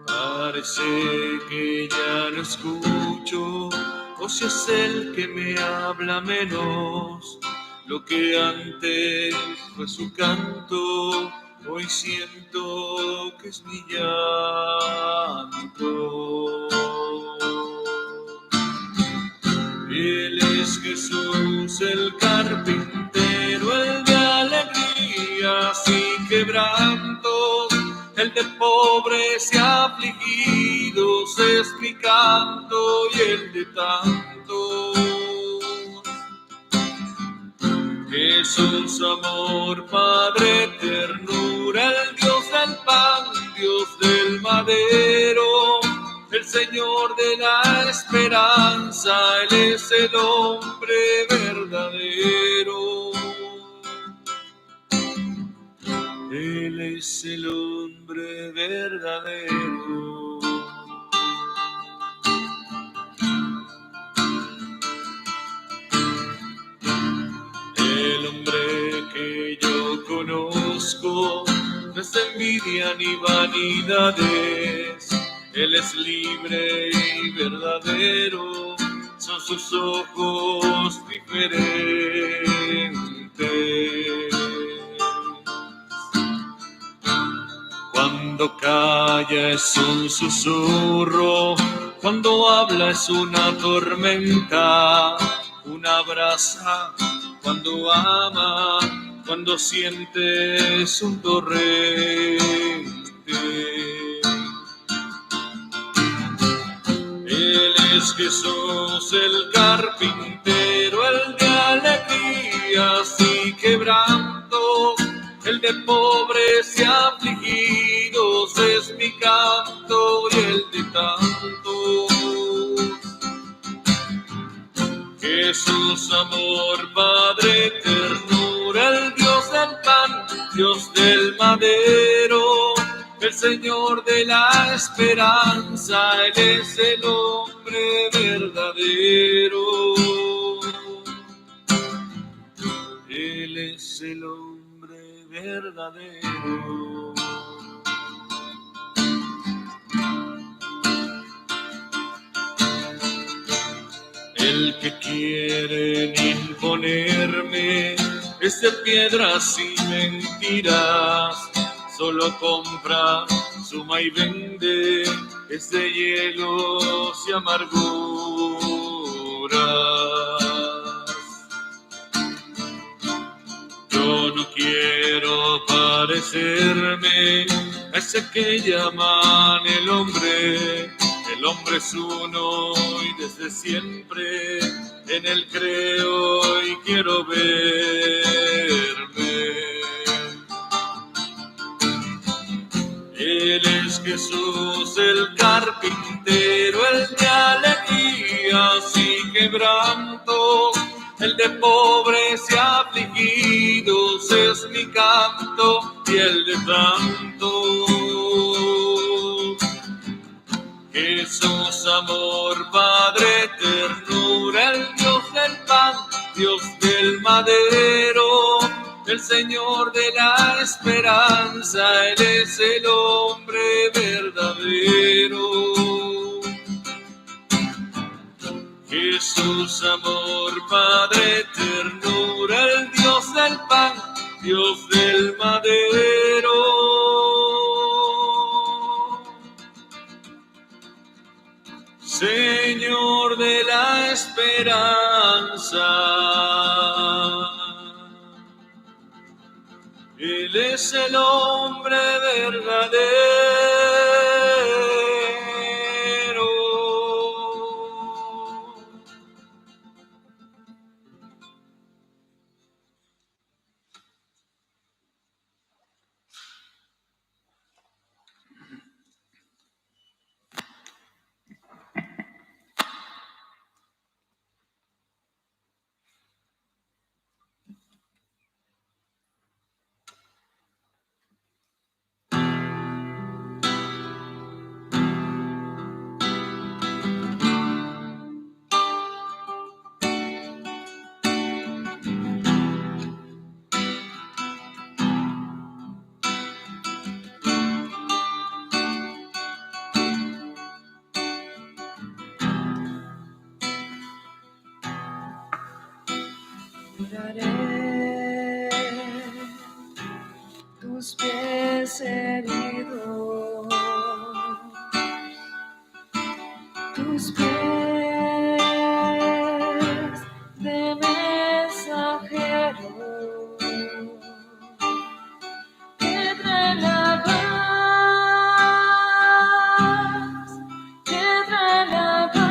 Parece que ya no escucho, o si es el que me habla menos. Lo que antes fue su canto, hoy siento que es mi llanto. Él es Jesús el carpintero, el de alegrías y quebrantos, el de pobres y afligidos es mi canto y el de tantos. Jesús, amor, Padre, ternura, el Dios del pan, Dios del madero, el Señor de la esperanza, Él es el hombre verdadero. Él es el hombre verdadero. El hombre que yo conozco no es envidia ni vanidades. Él es libre y verdadero, son sus ojos diferentes. Cuando calla es un susurro, cuando habla es una tormenta, una brasa cuando ama, cuando sientes un torrente. Él es Jesús el carpintero, el de alegrías y quebranto, el de pobres y afligidos es mi canto y el de tantos. Jesús, amor, Padre, ternura, el Dios del pan, Dios del madero, el Señor de la esperanza, Él es el hombre verdadero. Él es el hombre verdadero. El que quieren imponerme es de piedras y mentiras, solo compra, suma y vende, es de hielos y amarguras. Yo no quiero parecerme a ese que llaman el hombre. El hombre es uno y desde siempre en él creo y quiero verme. Él es Jesús el carpintero, el de alegrías y quebranto, el de pobres y afligidos es mi canto y el de tanto. Jesús, amor, Padre, ternura, el Dios del pan, Dios del madero, el Señor de la esperanza, Él es el hombre verdadero. Jesús, amor, Padre, ternura, el Dios del pan, Dios del madero. Señor de la esperanza, Él es el hombre verdadero. Curaré tus pies heridos, tus pies de mensajero que trae la paz, que trae la paz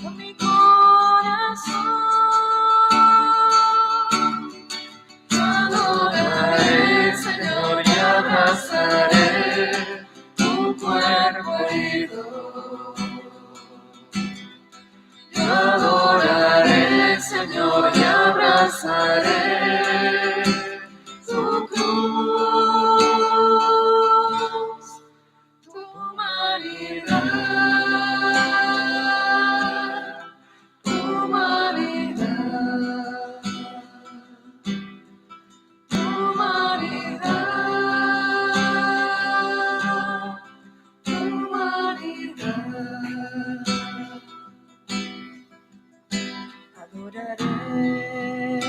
a mi corazón. Yo adoraré, Señor, y abrazaré tu abrazaré tu cruz, tu humanidad, tu humanidad, tu humanidad, tu humanidad. Adoraré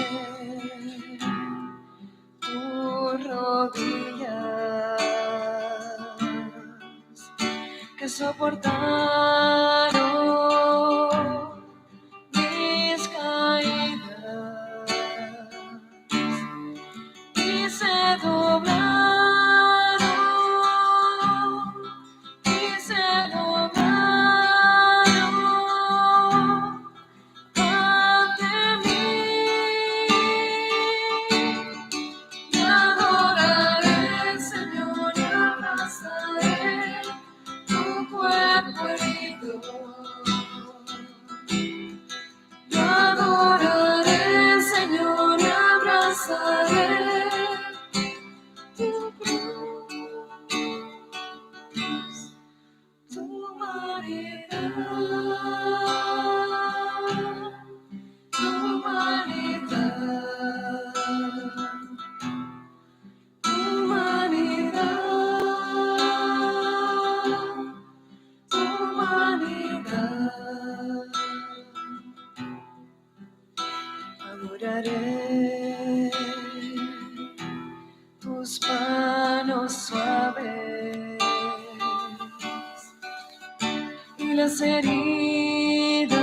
tus rodillas que soportaron mis caídas y se doblaron y se doblaron ante mí. Te adoraré, Señor, y abrazaré tu cuerpo herido. Te adoraré, Señor, y abrazaré tu cruz, tu humanidad, tu humanidad, tu humanidad, tu humanidad. Adoraré tus manos suaves y las heridas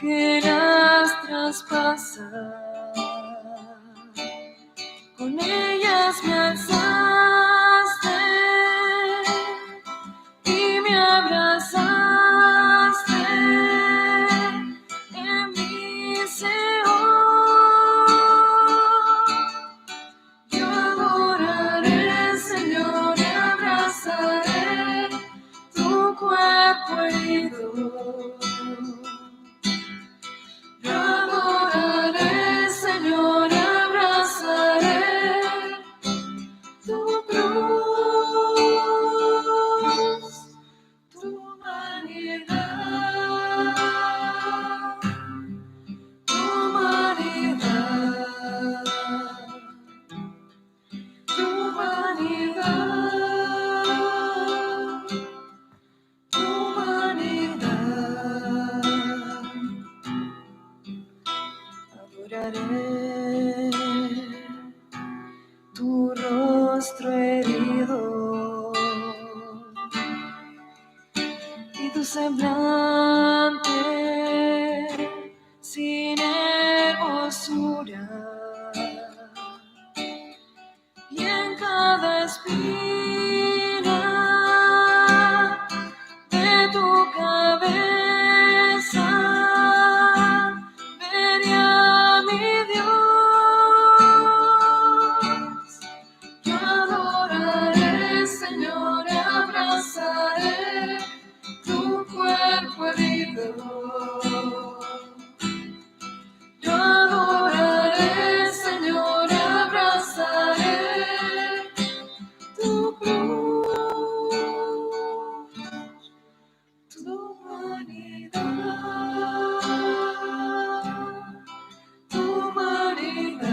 que las traspasan. Con ellas me alzaste y me abrazaste en mi Seón. Yo adoraré, Señor, y abrazaré tu cuerpo herido. Yo adoraré, Señor, y abrazaré tu cruz, tu humanidad, tu humanidad, tu humanidad, tu humanidad. Adoraré tu rostro herido y tu semblante sin hermosura, y en cada espina de tu cabeza vería mi Dios. Yo adoraré, Señor, y abrazaré tu cuerpo herido. Yo adoraré, Señor, y abrazaré tu cruz, tu humanidad, tu humanidad,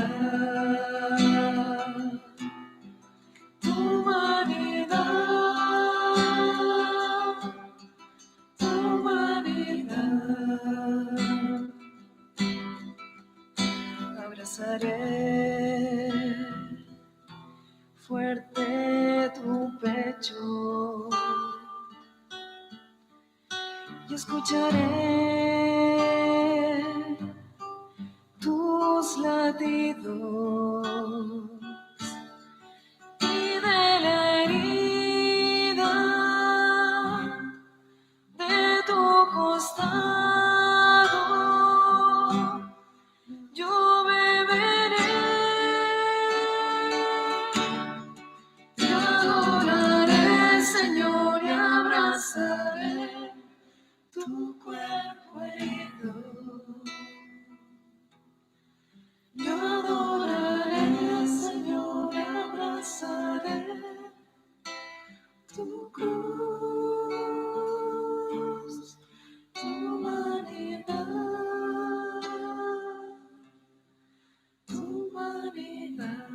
tu humanidad, tu humanidad. Abrazaré fuerte tu pecho y escucharé tus latidos y de la herida de tu costado yo beberé. Te adoraré, Señor, y abrazaré tu cuerpo tu cruz, tu humanidad, tu humanidad,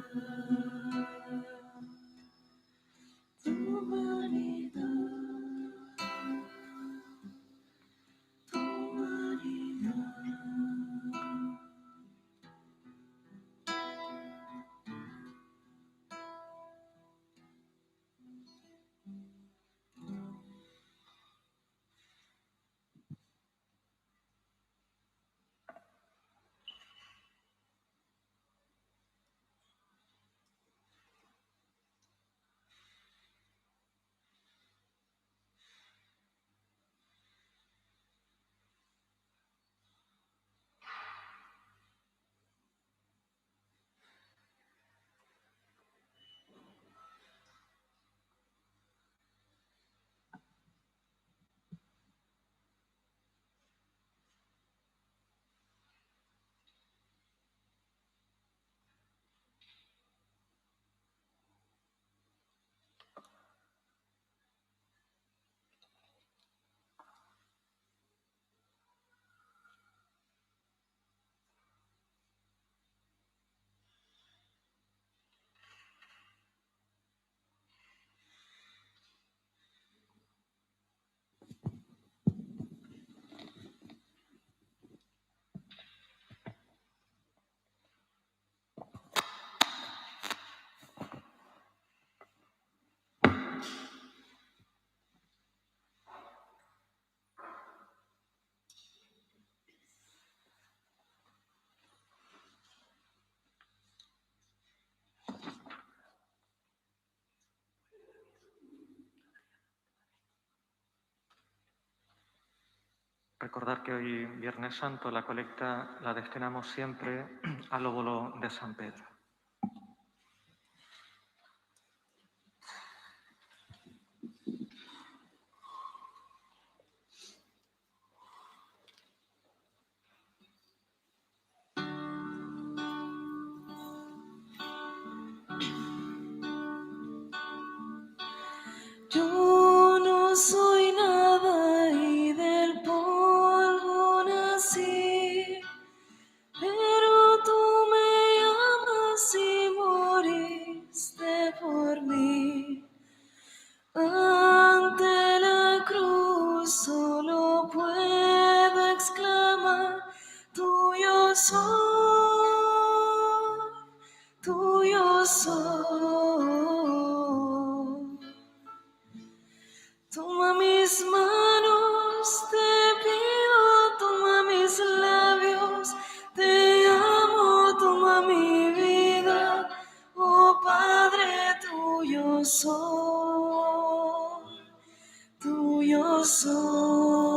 tu humanidad, tu humanidad. Recordar que hoy, Viernes Santo, la colecta la destinamos siempre al óbolo de San Pedro. Yo no soy nada y del polvo nací, pero tú me amas y moriste por mí. Ante la cruz solo puedo exclamar, tuyo soy, tuyo soy. Toma mis manos, te pido, toma mis labios, te amo, toma mi vida, oh Padre, tuyo soy, tuyo soy.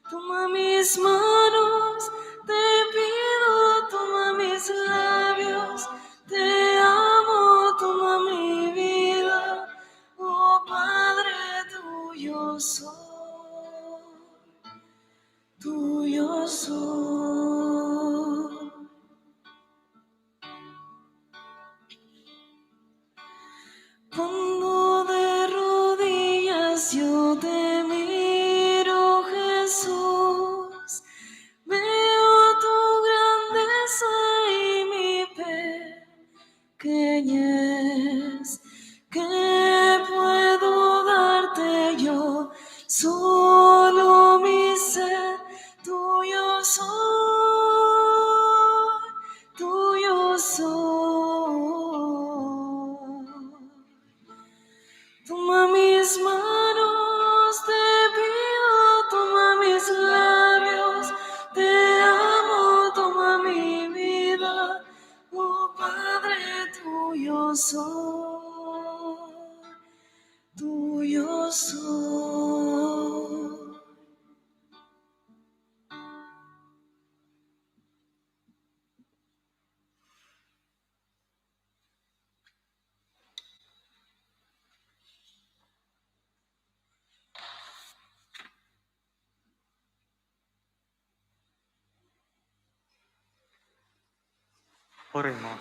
Toma mis manos, te pido, toma mis labios, te amo, toma mi vida, oh Padre, tuyo soy, tuyo soy. Cuando de rodillas yo te miro, Jesús, veo tu grandeza y mi pequeñez. ¿Qué puedo darte yo? Solo mi ser, tuyo soy, tuyo soy. Toma mis manos, te pido, toma mis labios, te amo, toma mi vida, oh Padre, tuyo soy, tuyo soy. Oremos.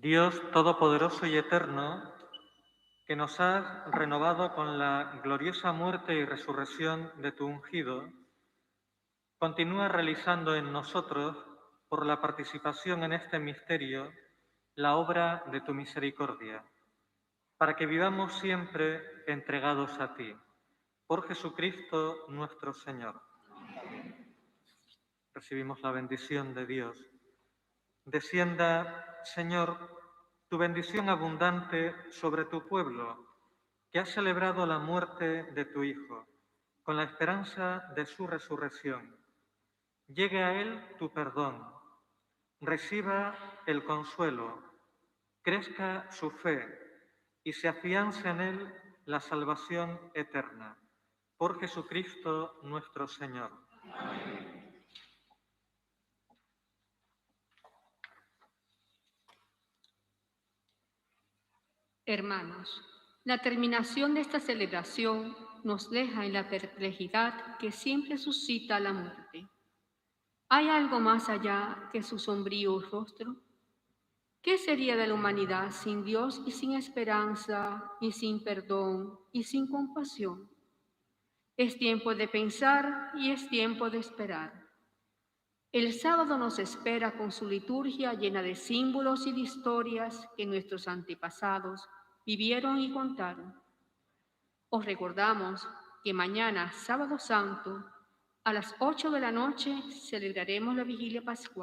Dios Todopoderoso y Eterno, que nos has renovado con la gloriosa muerte y resurrección de tu ungido, continúa realizando en nosotros, por la participación en este misterio, la obra de tu misericordia, para que vivamos siempre entregados a ti. Por Jesucristo nuestro Señor. Recibimos la bendición de Dios. Descienda, Señor, tu bendición abundante sobre tu pueblo, que ha celebrado la muerte de tu Hijo, con la esperanza de su resurrección. Llegue a él tu perdón, reciba el consuelo, crezca su fe y se afiance en él la salvación eterna. Por Jesucristo nuestro Señor. Hermanos, la terminación de esta celebración nos deja en la perplejidad que siempre suscita la muerte. ¿Hay algo más allá que su sombrío rostro? ¿Qué sería de la humanidad sin Dios y sin esperanza, y sin perdón, y sin compasión? Es tiempo de pensar y es tiempo de esperar. El sábado nos espera con su liturgia llena de símbolos y de historias que nuestros antepasados vivieron y contaron. Os recordamos que mañana, sábado santo, a las 8 de la noche, celebraremos la Vigilia Pascual.